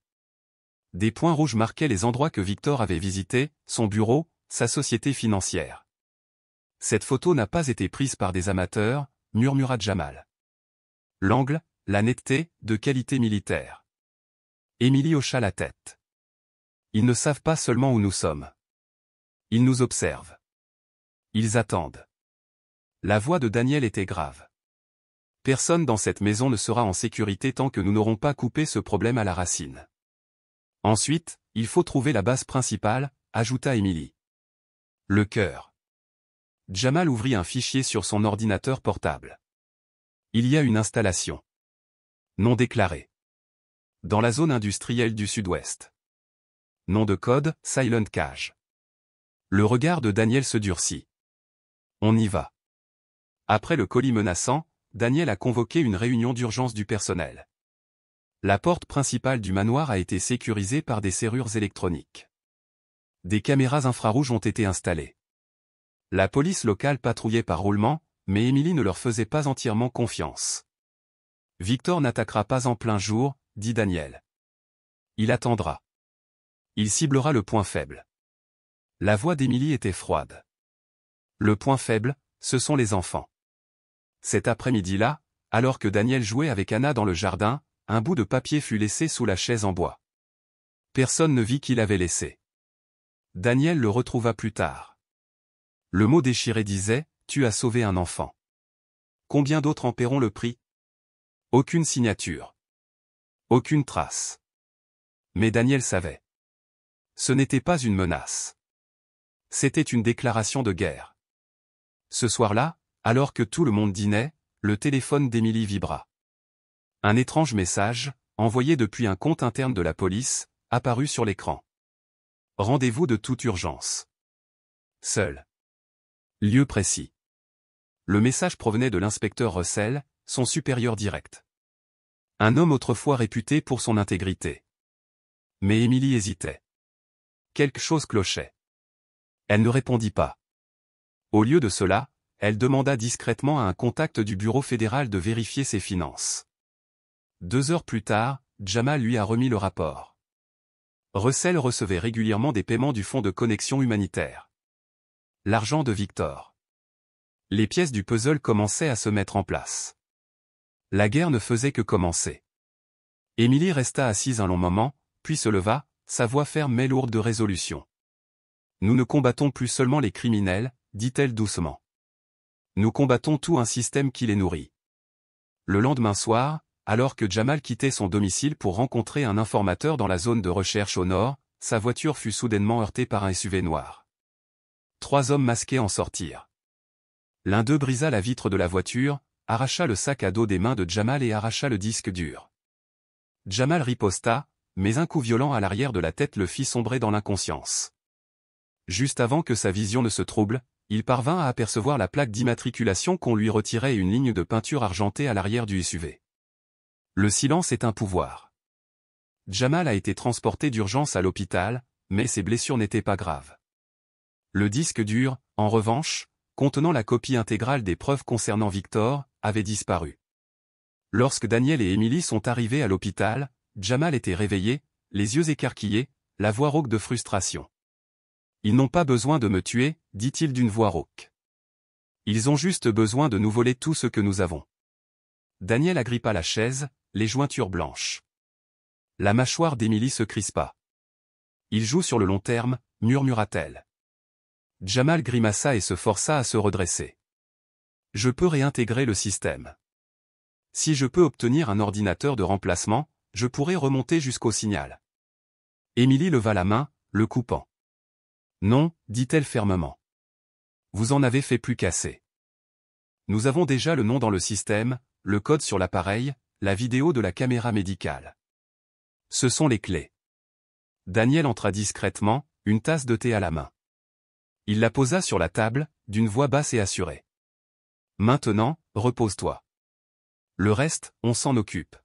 Des points rouges marquaient les endroits que Victor avait visités, son bureau, sa société financière. Cette photo n'a pas été prise par des amateurs, murmura Jamal. L'angle, la netteté, de qualité militaire. Émilie hocha la tête. Ils ne savent pas seulement où nous sommes. Ils nous observent. Ils attendent. La voix de Daniel était grave. Personne dans cette maison ne sera en sécurité tant que nous n'aurons pas coupé ce problème à la racine. Ensuite, il faut trouver la base principale, ajouta Emily. Le cœur. Jamal ouvrit un fichier sur son ordinateur portable. Il y a une installation. Non déclaré. Dans la zone industrielle du sud-ouest. Nom de code, Silent Cage. Le regard de Daniel se durcit. On y va. Après le colis menaçant, Daniel a convoqué une réunion d'urgence du personnel. La porte principale du manoir a été sécurisée par des serrures électroniques. Des caméras infrarouges ont été installées. La police locale patrouillait par roulement, mais Emily ne leur faisait pas entièrement confiance. Victor n'attaquera pas en plein jour, dit Daniel. Il attendra. Il ciblera le point faible. La voix d'Emily était froide. Le point faible, ce sont les enfants. Cet après-midi-là, alors que Daniel jouait avec Anna dans le jardin, un bout de papier fut laissé sous la chaise en bois. Personne ne vit qui l'avait laissé. Daniel le retrouva plus tard. Le mot déchiré disait « Tu as sauvé un enfant ». Combien d'autres en paieront le prix? Aucune signature. Aucune trace. Mais Daniel savait. Ce n'était pas une menace. C'était une déclaration de guerre. Ce soir-là, alors que tout le monde dînait, le téléphone d'Emily vibra. Un étrange message, envoyé depuis un compte interne de la police, apparut sur l'écran. Rendez-vous de toute urgence. Seul. Lieu précis. Le message provenait de l'inspecteur Russell, son supérieur direct. Un homme autrefois réputé pour son intégrité. Mais Emily hésitait. Quelque chose clochait. Elle ne répondit pas. Au lieu de cela, elle demanda discrètement à un contact du bureau fédéral de vérifier ses finances. 2 heures plus tard, Jamal lui a remis le rapport. Russell recevait régulièrement des paiements du fonds de connexion humanitaire. L'argent de Victor. Les pièces du puzzle commençaient à se mettre en place. La guerre ne faisait que commencer. Emily resta assise un long moment, puis se leva, sa voix ferme mais lourde de résolution. Nous ne combattons plus seulement les criminels, dit-elle doucement. Nous combattons tout un système qui les nourrit. Le lendemain soir, alors que Jamal quittait son domicile pour rencontrer un informateur dans la zone de recherche au nord, sa voiture fut soudainement heurtée par un SUV noir. 3 hommes masqués en sortirent. L'un d'eux brisa la vitre de la voiture, arracha le sac à dos des mains de Jamal et arracha le disque dur. Jamal riposta, mais un coup violent à l'arrière de la tête le fit sombrer dans l'inconscience. Juste avant que sa vision ne se trouble, il parvint à apercevoir la plaque d'immatriculation qu'on lui retirait et une ligne de peinture argentée à l'arrière du SUV. Le silence est un pouvoir. Jamal a été transporté d'urgence à l'hôpital, mais ses blessures n'étaient pas graves. Le disque dur, en revanche, contenant la copie intégrale des preuves concernant Victor, avait disparu. Lorsque Daniel et Emily sont arrivés à l'hôpital, Jamal était réveillé, les yeux écarquillés, la voix rauque de frustration. « Ils n'ont pas besoin de me tuer, dit-il d'une voix rauque. Ils ont juste besoin de nous voler tout ce que nous avons. » Daniel agrippa la chaise, les jointures blanches. La mâchoire d'Emily se crispa. « Il joue sur le long terme, murmura-t-elle. Jamal grimaça et se força à se redresser. « Je peux réintégrer le système. Si je peux obtenir un ordinateur de remplacement, je pourrai remonter jusqu'au signal. » Emily leva la main, le coupant. « Non, dit-elle fermement. Vous en avez fait plus qu'assez. Nous avons déjà le nom dans le système, le code sur l'appareil, la vidéo de la caméra médicale. Ce sont les clés. » Daniel entra discrètement, une tasse de thé à la main. Il la posa sur la table, d'une voix basse et assurée. « Maintenant, repose-toi. Le reste, on s'en occupe. »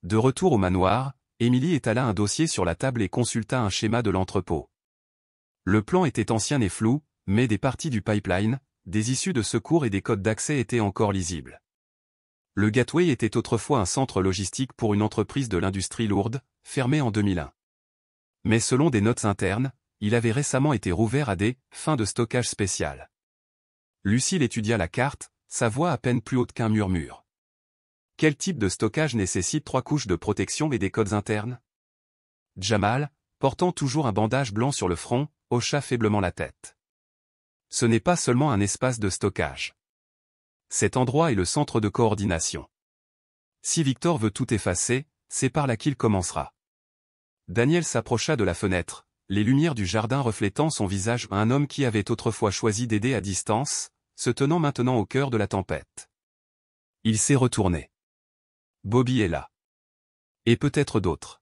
De retour au manoir, Emily étala un dossier sur la table et consulta un schéma de l'entrepôt. Le plan était ancien et flou, mais des parties du pipeline, des issues de secours et des codes d'accès étaient encore lisibles. Le Gateway était autrefois un centre logistique pour une entreprise de l'industrie lourde, fermé en 2001. Mais selon des notes internes, il avait récemment été rouvert à des « fins de stockage spéciales ». Lucille étudia la carte, sa voix à peine plus haute qu'un murmure. Quel type de stockage nécessite 3 couches de protection et des codes internes? Jamal, portant toujours un bandage blanc sur le front, hocha faiblement la tête. Ce n'est pas seulement un espace de stockage. Cet endroit est le centre de coordination. Si Victor veut tout effacer, c'est par là qu'il commencera. Daniel s'approcha de la fenêtre, les lumières du jardin reflétant son visage, un homme qui avait autrefois choisi d'aider à distance, se tenant maintenant au cœur de la tempête. Il s'est retourné. Bobby est là. Et peut-être d'autres.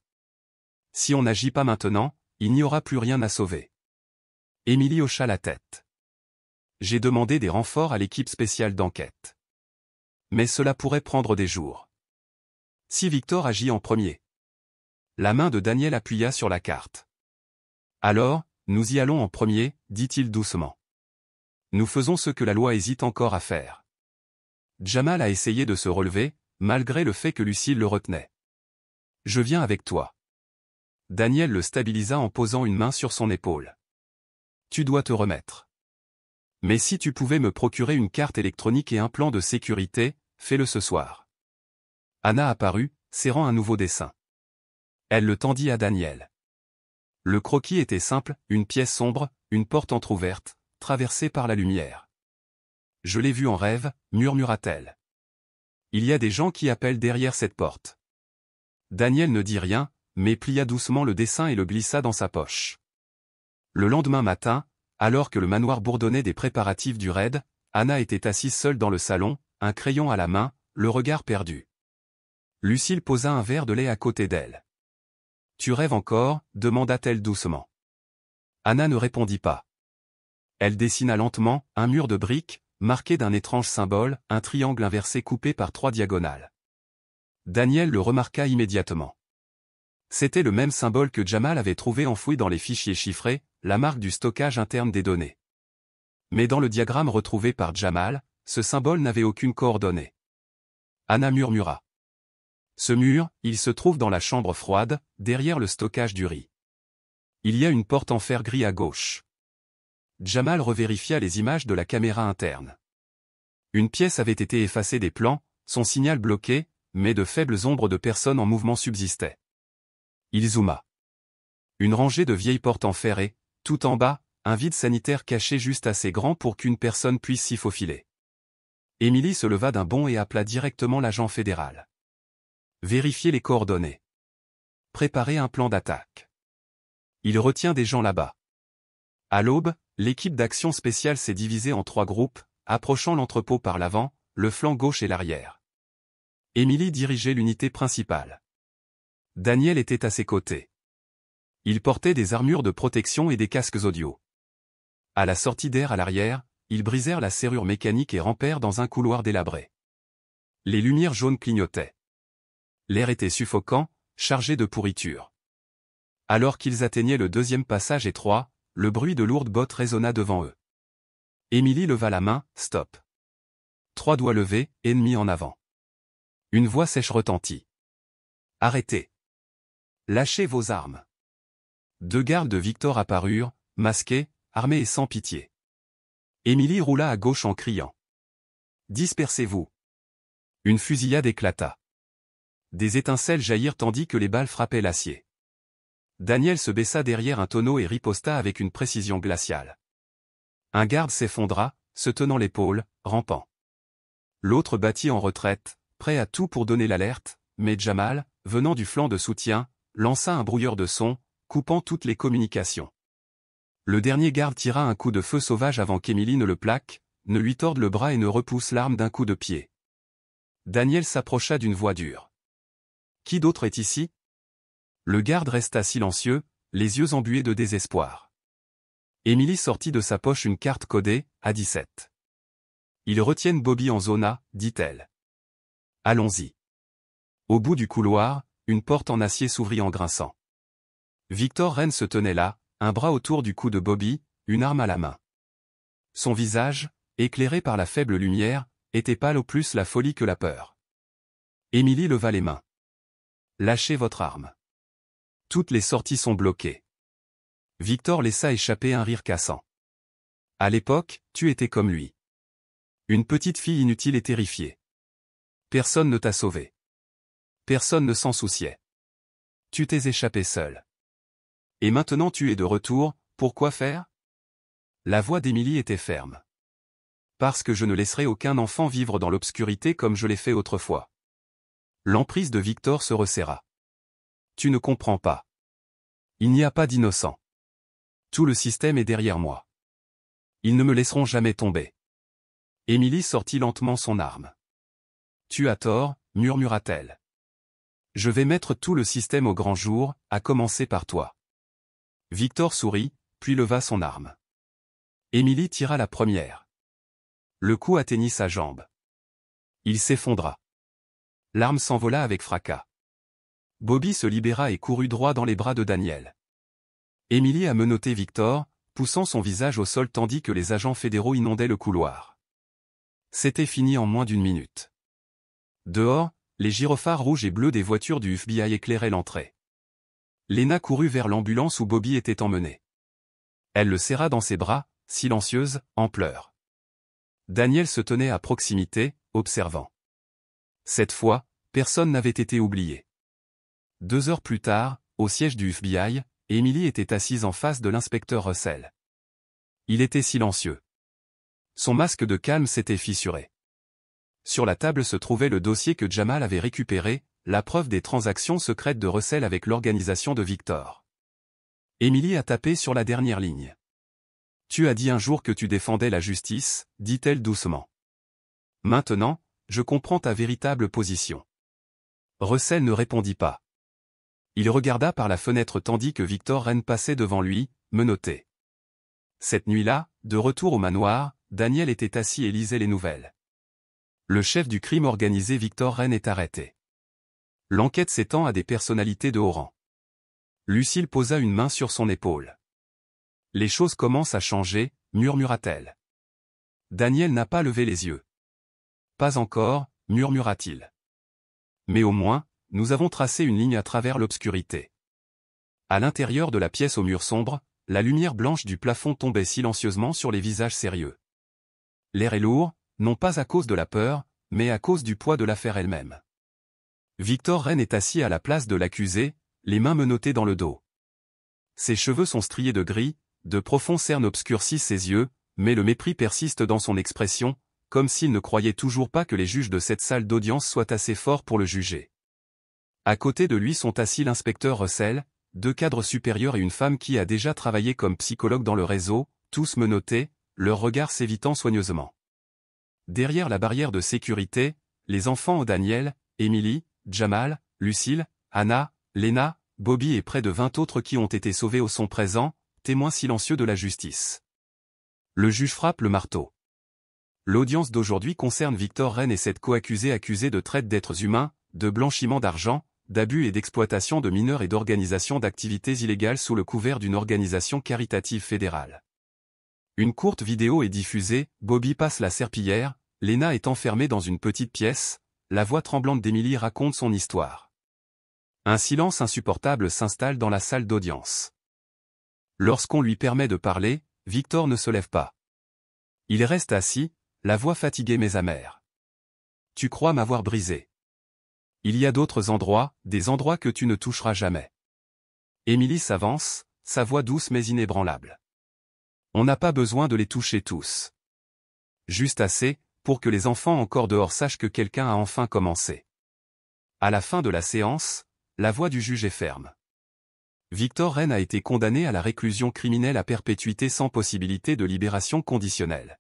Si on n'agit pas maintenant, il n'y aura plus rien à sauver. Émilie hocha la tête. J'ai demandé des renforts à l'équipe spéciale d'enquête. Mais cela pourrait prendre des jours. Si Victor agit en premier. La main de Daniel appuya sur la carte. Alors, nous y allons en premier, dit-il doucement. Nous faisons ce que la loi hésite encore à faire. Jamal a essayé de se relever, malgré le fait que Lucille le retenait. Je viens avec toi. Daniel le stabilisa en posant une main sur son épaule. Tu dois te remettre. Mais si tu pouvais me procurer une carte électronique et un plan de sécurité, fais-le ce soir. Anna apparut, serrant un nouveau dessin. Elle le tendit à Daniel. Le croquis était simple, une pièce sombre, une porte entr'ouverte, traversée par la lumière. Je l'ai vu en rêve, murmura-t-elle. Il y a des gens qui appellent derrière cette porte. Daniel ne dit rien, mais plia doucement le dessin et le glissa dans sa poche. Le lendemain matin, alors que le manoir bourdonnait des préparatifs du raid, Anna était assise seule dans le salon, un crayon à la main, le regard perdu. Lucille posa un verre de lait à côté d'elle. « Tu rêves encore ?» demanda-t-elle doucement. Anna ne répondit pas. Elle dessina lentement un mur de briques, marqué d'un étrange symbole, un triangle inversé coupé par 3 diagonales. Daniel le remarqua immédiatement. C'était le même symbole que Jamal avait trouvé enfoui dans les fichiers chiffrés, la marque du stockage interne des données. Mais dans le diagramme retrouvé par Jamal, ce symbole n'avait aucune coordonnée. Anna murmura. Ce mur, il se trouve dans la chambre froide, derrière le stockage du riz. Il y a une porte en fer gris à gauche. Jamal revérifia les images de la caméra interne. Une pièce avait été effacée des plans, son signal bloqué, mais de faibles ombres de personnes en mouvement subsistaient. Il zooma. Une rangée de vieilles portes en fer et, tout en bas, un vide sanitaire caché juste assez grand pour qu'une personne puisse s'y faufiler. Émilie se leva d'un bond et appela directement l'agent fédéral. Vérifiez les coordonnées. Préparez un plan d'attaque. Il retient des gens là-bas. À l'aube, l'équipe d'action spéciale s'est divisée en 3 groupes, approchant l'entrepôt par l'avant, le flanc gauche et l'arrière. Émilie dirigeait l'unité principale. Daniel était à ses côtés. Il portait des armures de protection et des casques audio. À la sortie d'air à l'arrière, ils brisèrent la serrure mécanique et rampèrent dans un couloir délabré. Les lumières jaunes clignotaient. L'air était suffocant, chargé de pourriture. Alors qu'ils atteignaient le 2e passage étroit, le bruit de lourdes bottes résonna devant eux. Émilie leva la main, stop. 3 doigts levés, ennemi en avant. Une voix sèche retentit. Arrêtez. Lâchez vos armes. 2 gardes de Victor apparurent, masqués, armés et sans pitié. Émilie roula à gauche en criant. Dispersez-vous. Une fusillade éclata. Des étincelles jaillirent tandis que les balles frappaient l'acier. Daniel se baissa derrière un tonneau et riposta avec une précision glaciale. Un garde s'effondra, se tenant l'épaule, rampant. L'autre battit en retraite, prêt à tout pour donner l'alerte, mais Jamal, venant du flanc de soutien, lança un brouilleur de son, coupant toutes les communications. Le dernier garde tira un coup de feu sauvage avant qu'Émilie ne le plaque, ne lui torde le bras et ne repousse l'arme d'un coup de pied. Daniel s'approcha d'une voix dure. Qui d'autre est ici? Le garde resta silencieux, les yeux embués de désespoir. Émilie sortit de sa poche une carte codée, A17. Ils retiennent Bobby en zone A, dit-elle. Allons-y. Au bout du couloir, une porte en acier s'ouvrit en grinçant. Victor Wren se tenait là, un bras autour du cou de Bobby, une arme à la main. Son visage, éclairé par la faible lumière, était pâle au plus la folie que la peur. Émilie leva les mains. Lâchez votre arme. Toutes les sorties sont bloquées. Victor laissa échapper un rire cassant. À l'époque, tu étais comme lui. Une petite fille inutile et terrifiée. Personne ne t'a sauvé. Personne ne s'en souciait. Tu t'es échappé seul. Et maintenant tu es de retour, pourquoi faire? La voix d'Émilie était ferme. Parce que je ne laisserai aucun enfant vivre dans l'obscurité comme je l'ai fait autrefois. L'emprise de Victor se resserra. Tu ne comprends pas. Il n'y a pas d'innocent. Tout le système est derrière moi. Ils ne me laisseront jamais tomber. Émilie sortit lentement son arme. Tu as tort, murmura-t-elle. Je vais mettre tout le système au grand jour, à commencer par toi. Victor sourit, puis leva son arme. Émilie tira la première. Le coup atteignit sa jambe. Il s'effondra. L'arme s'envola avec fracas. Bobby se libéra et courut droit dans les bras de Daniel. Émilie a menotté Victor, poussant son visage au sol tandis que les agents fédéraux inondaient le couloir. C'était fini en moins d'une minute. Dehors, les gyrophares rouges et bleus des voitures du FBI éclairaient l'entrée. Lena courut vers l'ambulance où Bobby était emmené. Elle le serra dans ses bras, silencieuse, en pleurs. Daniel se tenait à proximité, observant. Cette fois, personne n'avait été oublié. 2 heures plus tard, au siège du FBI, Emily était assise en face de l'inspecteur Russell. Il était silencieux. Son masque de calme s'était fissuré. Sur la table se trouvait le dossier que Jamal avait récupéré, la preuve des transactions secrètes de Russell avec l'organisation de Victor. Emily a tapé sur la dernière ligne. Tu as dit un jour que tu défendais la justice, dit-elle doucement. Maintenant, je comprends ta véritable position. Russell ne répondit pas. Il regarda par la fenêtre tandis que Victor Wren passait devant lui, menotté. Cette nuit-là, de retour au manoir, Daniel était assis et lisait les nouvelles. Le chef du crime organisé Victor Wren est arrêté. L'enquête s'étend à des personnalités de haut rang. Lucille posa une main sur son épaule. Les choses commencent à changer, murmura-t-elle. Daniel n'a pas levé les yeux. Pas encore, murmura-t-il. Mais au moins, nous avons tracé une ligne à travers l'obscurité. À l'intérieur de la pièce aux murs sombres, la lumière blanche du plafond tombait silencieusement sur les visages sérieux. L'air est lourd, non pas à cause de la peur, mais à cause du poids de l'affaire elle-même. Victor Wren est assis à la place de l'accusé, les mains menottées dans le dos. Ses cheveux sont striés de gris, de profonds cernes obscurcissent ses yeux, mais le mépris persiste dans son expression, comme s'il ne croyait toujours pas que les juges de cette salle d'audience soient assez forts pour le juger. À côté de lui sont assis l'inspecteur Russell, 2 cadres supérieurs et une femme qui a déjà travaillé comme psychologue dans le réseau, tous menottés, leurs regards s'évitant soigneusement. Derrière la barrière de sécurité, les enfants Daniel, Emily, Jamal, Lucille, Anna, Lena, Bobby et près de 20 autres qui ont été sauvés sont présents, témoins silencieux de la justice. Le juge frappe le marteau. L'audience d'aujourd'hui concerne Victor Wren et 7 co-accusés accusés de traite d'êtres humains, de blanchiment d'argent, d'abus et d'exploitation de mineurs et d'organisation d'activités illégales sous le couvert d'une organisation caritative fédérale. Une courte vidéo est diffusée, Bobby passe la serpillière, Lena est enfermée dans une petite pièce, la voix tremblante d'Emily raconte son histoire. Un silence insupportable s'installe dans la salle d'audience. Lorsqu'on lui permet de parler, Victor ne se lève pas. Il reste assis, la voix fatiguée mais amère. Tu crois m'avoir brisé. Il y a d'autres endroits, des endroits que tu ne toucheras jamais. Emily s'avance, sa voix douce mais inébranlable. On n'a pas besoin de les toucher tous. Juste assez, pour que les enfants encore dehors sachent que quelqu'un a enfin commencé. À la fin de la séance, la voix du juge est ferme. Victor Wren a été condamné à la réclusion criminelle à perpétuité sans possibilité de libération conditionnelle.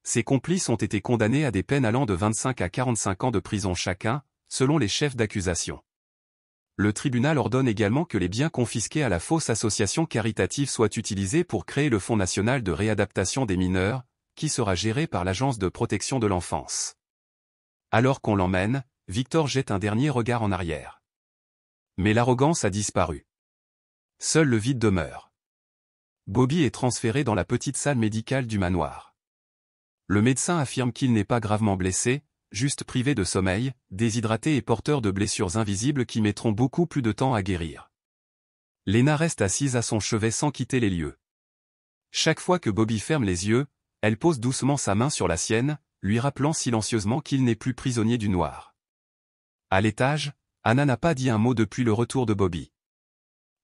Ses complices ont été condamnés à des peines allant de 25 à 45 ans de prison chacun, selon les chefs d'accusation. Le tribunal ordonne également que les biens confisqués à la fausse association caritative soient utilisés pour créer le Fonds national de réadaptation des mineurs, qui sera géré par l'Agence de protection de l'enfance. Alors qu'on l'emmène, Victor jette un dernier regard en arrière. Mais l'arrogance a disparu. Seul le vide demeure. Bobby est transféré dans la petite salle médicale du manoir. Le médecin affirme qu'il n'est pas gravement blessé, juste privé de sommeil, déshydraté et porteur de blessures invisibles qui mettront beaucoup plus de temps à guérir. Lena reste assise à son chevet sans quitter les lieux. Chaque fois que Bobby ferme les yeux, elle pose doucement sa main sur la sienne, lui rappelant silencieusement qu'il n'est plus prisonnier du noir. À l'étage, Anna n'a pas dit un mot depuis le retour de Bobby.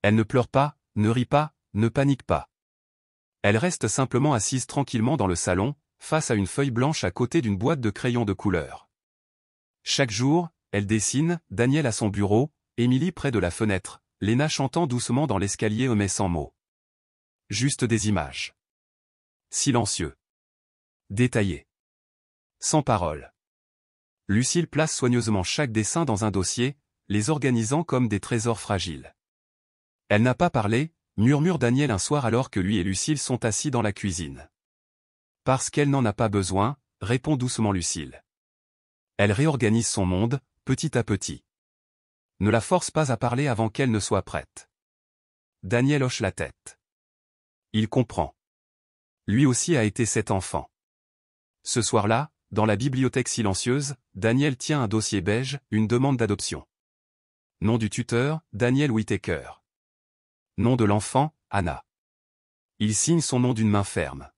Elle ne pleure pas, ne rit pas, ne panique pas. Elle reste simplement assise tranquillement dans le salon, face à une feuille blanche à côté d'une boîte de crayons de couleur. Chaque jour, elle dessine, Daniel à son bureau, Émilie près de la fenêtre, Léna chantant doucement dans l'escalier mais sans mots. Juste des images. Silencieux. Détaillés. Sans parole. Lucille place soigneusement chaque dessin dans un dossier, les organisant comme des trésors fragiles. Elle n'a pas parlé, murmure Daniel un soir alors que lui et Lucille sont assis dans la cuisine. Parce qu'elle n'en a pas besoin, répond doucement Lucille. Elle réorganise son monde, petit à petit. Ne la force pas à parler avant qu'elle ne soit prête. Daniel hoche la tête. Il comprend. Lui aussi a été cet enfant. Ce soir-là, dans la bibliothèque silencieuse, Daniel tient un dossier beige, une demande d'adoption. Nom du tuteur, Daniel Whittaker. Nom de l'enfant, Anna. Il signe son nom d'une main ferme.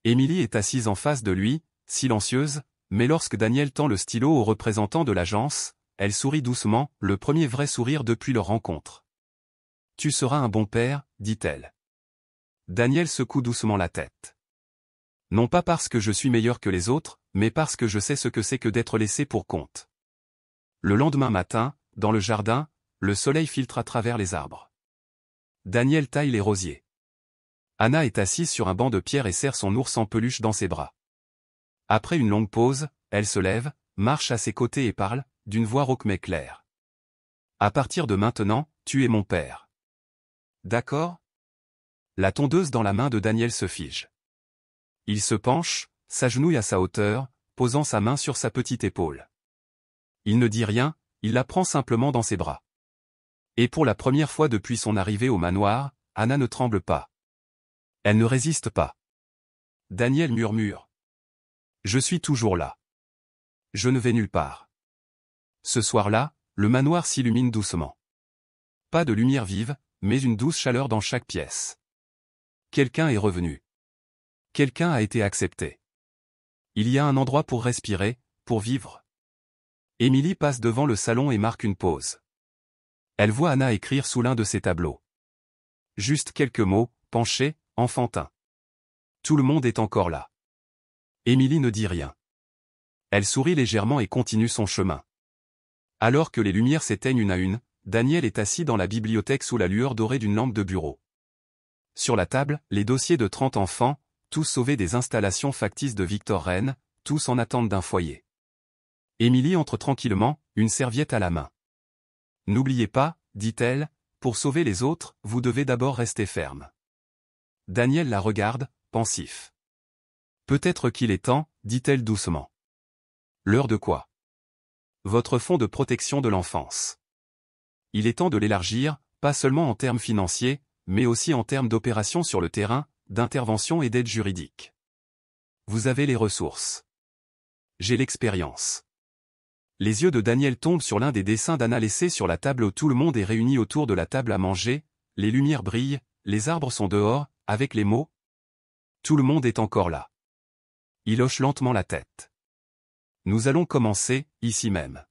Émilie est assise en face de lui, silencieuse, mais lorsque Daniel tend le stylo au représentant de l'agence, elle sourit doucement, le premier vrai sourire depuis leur rencontre. « Tu seras un bon père », dit-elle. Daniel secoue doucement la tête. Non pas parce que je suis meilleur que les autres, mais parce que je sais ce que c'est que d'être laissé pour compte. Le lendemain matin, dans le jardin, le soleil filtre à travers les arbres. Daniel taille les rosiers. Anna est assise sur un banc de pierre et serre son ours en peluche dans ses bras. Après une longue pause, elle se lève, marche à ses côtés et parle, d'une voix rauque mais claire. À partir de maintenant, tu es mon père. D'accord ? La tondeuse dans la main de Daniel se fige. Il se penche, s'agenouille à sa hauteur, posant sa main sur sa petite épaule. Il ne dit rien, il la prend simplement dans ses bras. Et pour la première fois depuis son arrivée au manoir, Anna ne tremble pas. Elle ne résiste pas. Daniel murmure. Je suis toujours là. Je ne vais nulle part. Ce soir-là, le manoir s'illumine doucement. Pas de lumière vive, mais une douce chaleur dans chaque pièce. Quelqu'un est revenu. Quelqu'un a été accepté. Il y a un endroit pour respirer, pour vivre. Émilie passe devant le salon et marque une pause. Elle voit Anna écrire sous l'un de ses tableaux. Juste quelques mots, penchés, enfantins. Tout le monde est encore là. Émilie ne dit rien. Elle sourit légèrement et continue son chemin. Alors que les lumières s'éteignent une à une, Daniel est assis dans la bibliothèque sous la lueur dorée d'une lampe de bureau. Sur la table, les dossiers de 30 enfants, tous sauvés des installations factices de Victor Rennes, tous en attente d'un foyer. Émilie entre tranquillement, une serviette à la main. « N'oubliez pas, dit-elle, pour sauver les autres, vous devez d'abord rester ferme. » Daniel la regarde, pensif. « Peut-être qu'il est temps, dit-elle doucement. »« L'heure de quoi ? » ?»« Votre fonds de protection de l'enfance. Il est temps de l'élargir, pas seulement en termes financiers, mais aussi en termes d'opérations sur le terrain, d'intervention et d'aide juridique. Vous avez les ressources. J'ai l'expérience. » Les yeux de Daniel tombent sur l'un des dessins d'Anna laissés sur la table où tout le monde est réuni autour de la table à manger, les lumières brillent, les arbres sont dehors, avec les mots « Tout le monde est encore là. » Il hoche lentement la tête. « Nous allons commencer, ici même. »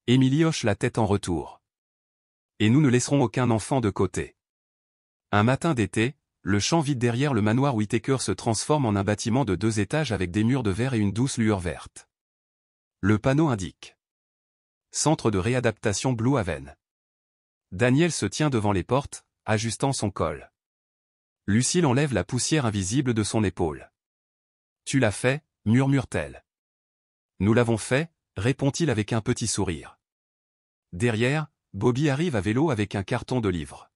Émilie hoche la tête en retour. « Et nous ne laisserons aucun enfant de côté. » Un matin d'été, le champ vide derrière le manoir Whittaker se transforme en un bâtiment de 2 étages avec des murs de verre et une douce lueur verte. Le panneau indique « Centre de réadaptation Blue Haven ». Daniel se tient devant les portes, ajustant son col. Lucille enlève la poussière invisible de son épaule. « Tu l'as fait » murmure-t-elle. « Nous l'avons fait » répond-il avec un petit sourire. Derrière, Bobby arrive à vélo avec un carton de livres.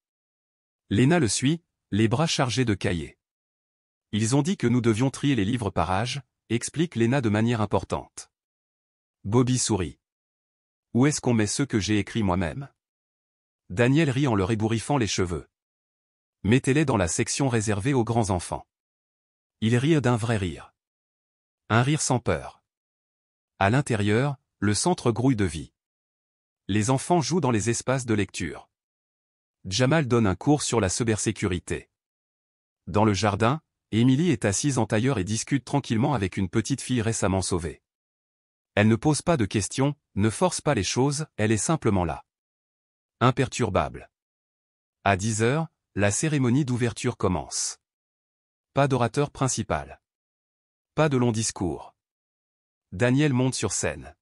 Léna le suit, les bras chargés de cahiers. « Ils ont dit que nous devions trier les livres par âge » explique Léna de manière importante. Bobby sourit. « Où est-ce qu'on met ceux que j'ai écrits moi-même » Daniel rit en leur ébouriffant les cheveux. « Mettez-les dans la section réservée aux grands enfants. » Ils rirent d'un vrai rire. Un rire sans peur. À l'intérieur, le centre grouille de vie. Les enfants jouent dans les espaces de lecture. Jamal donne un cours sur la cybersécurité. Dans le jardin, Émilie est assise en tailleur et discute tranquillement avec une petite fille récemment sauvée. Elle ne pose pas de questions, ne force pas les choses, elle est simplement là. Imperturbable. À 10 heures, la cérémonie d'ouverture commence. Pas d'orateur principal. Pas de long discours. Daniel monte sur scène.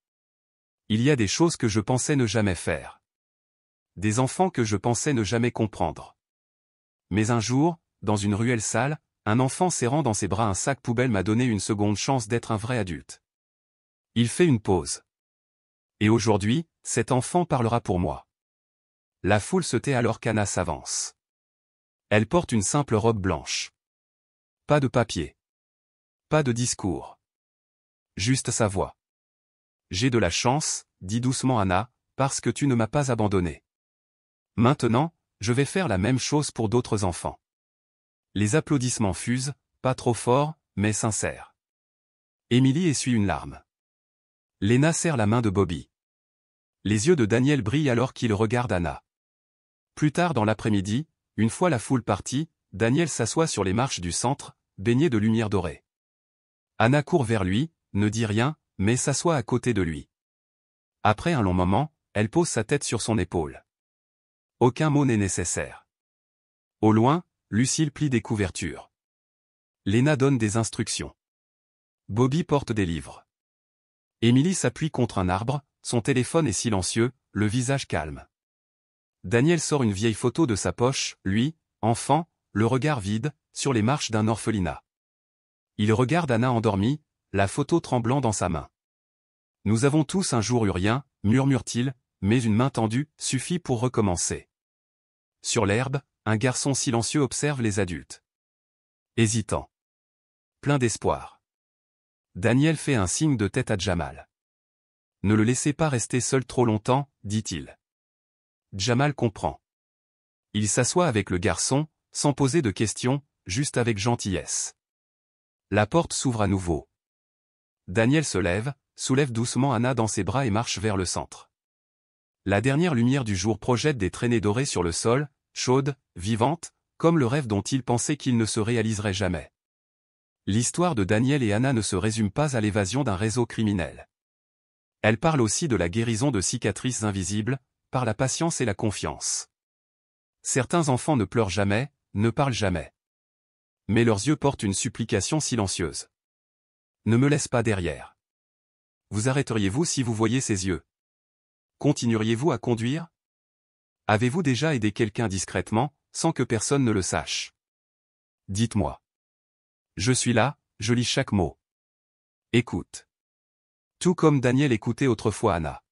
Il y a des choses que je pensais ne jamais faire. Des enfants que je pensais ne jamais comprendre. Mais un jour, dans une ruelle sale, un enfant serrant dans ses bras un sac poubelle m'a donné une seconde chance d'être un vrai adulte. Il fait une pause. Et aujourd'hui, cet enfant parlera pour moi. La foule se tait alors qu'Anna s'avance. Elle porte une simple robe blanche. Pas de papier. Pas de discours. Juste sa voix. J'ai de la chance, dit doucement Anna, parce que tu ne m'as pas abandonné. Maintenant, je vais faire la même chose pour d'autres enfants. Les applaudissements fusent, pas trop forts, mais sincères. Émilie essuie une larme. Léna serre la main de Bobby. Les yeux de Daniel brillent alors qu'il regarde Anna. Plus tard dans l'après-midi, une fois la foule partie, Daniel s'assoit sur les marches du centre, baigné de lumière dorée. Anna court vers lui, ne dit rien, mais s'assoit à côté de lui. Après un long moment, elle pose sa tête sur son épaule. Aucun mot n'est nécessaire. Au loin, Lucille plie des couvertures. Léna donne des instructions. Bobby porte des livres. Émilie s'appuie contre un arbre, son téléphone est silencieux, le visage calme. Daniel sort une vieille photo de sa poche, lui, enfant, le regard vide, sur les marches d'un orphelinat. Il regarde Anna endormie, la photo tremblant dans sa main. Nous avons tous un jour eu rien, murmure-t-il, mais une main tendue suffit pour recommencer. Sur l'herbe, un garçon silencieux observe les adultes. Hésitant. Plein d'espoir. Daniel fait un signe de tête à Jamal. Ne le laissez pas rester seul trop longtemps, dit-il. Jamal comprend. Il s'assoit avec le garçon, sans poser de questions, juste avec gentillesse. La porte s'ouvre à nouveau. Daniel se lève, soulève doucement Anna dans ses bras et marche vers le centre. La dernière lumière du jour projette des traînées dorées sur le sol, chaudes, vivantes, comme le rêve dont il pensait qu'il ne se réaliserait jamais. L'histoire de Daniel et Anna ne se résume pas à l'évasion d'un réseau criminel. Elle parle aussi de la guérison de cicatrices invisibles, par la patience et la confiance. Certains enfants ne pleurent jamais, ne parlent jamais. Mais leurs yeux portent une supplication silencieuse. Ne me laisse pas derrière. Vous arrêteriez-vous si vous voyiez ces yeux? Continueriez-vous à conduire? Avez-vous déjà aidé quelqu'un discrètement, sans que personne ne le sache? Dites-moi. Je suis là, je lis chaque mot. Écoute. Tout comme Daniel écoutait autrefois Anna.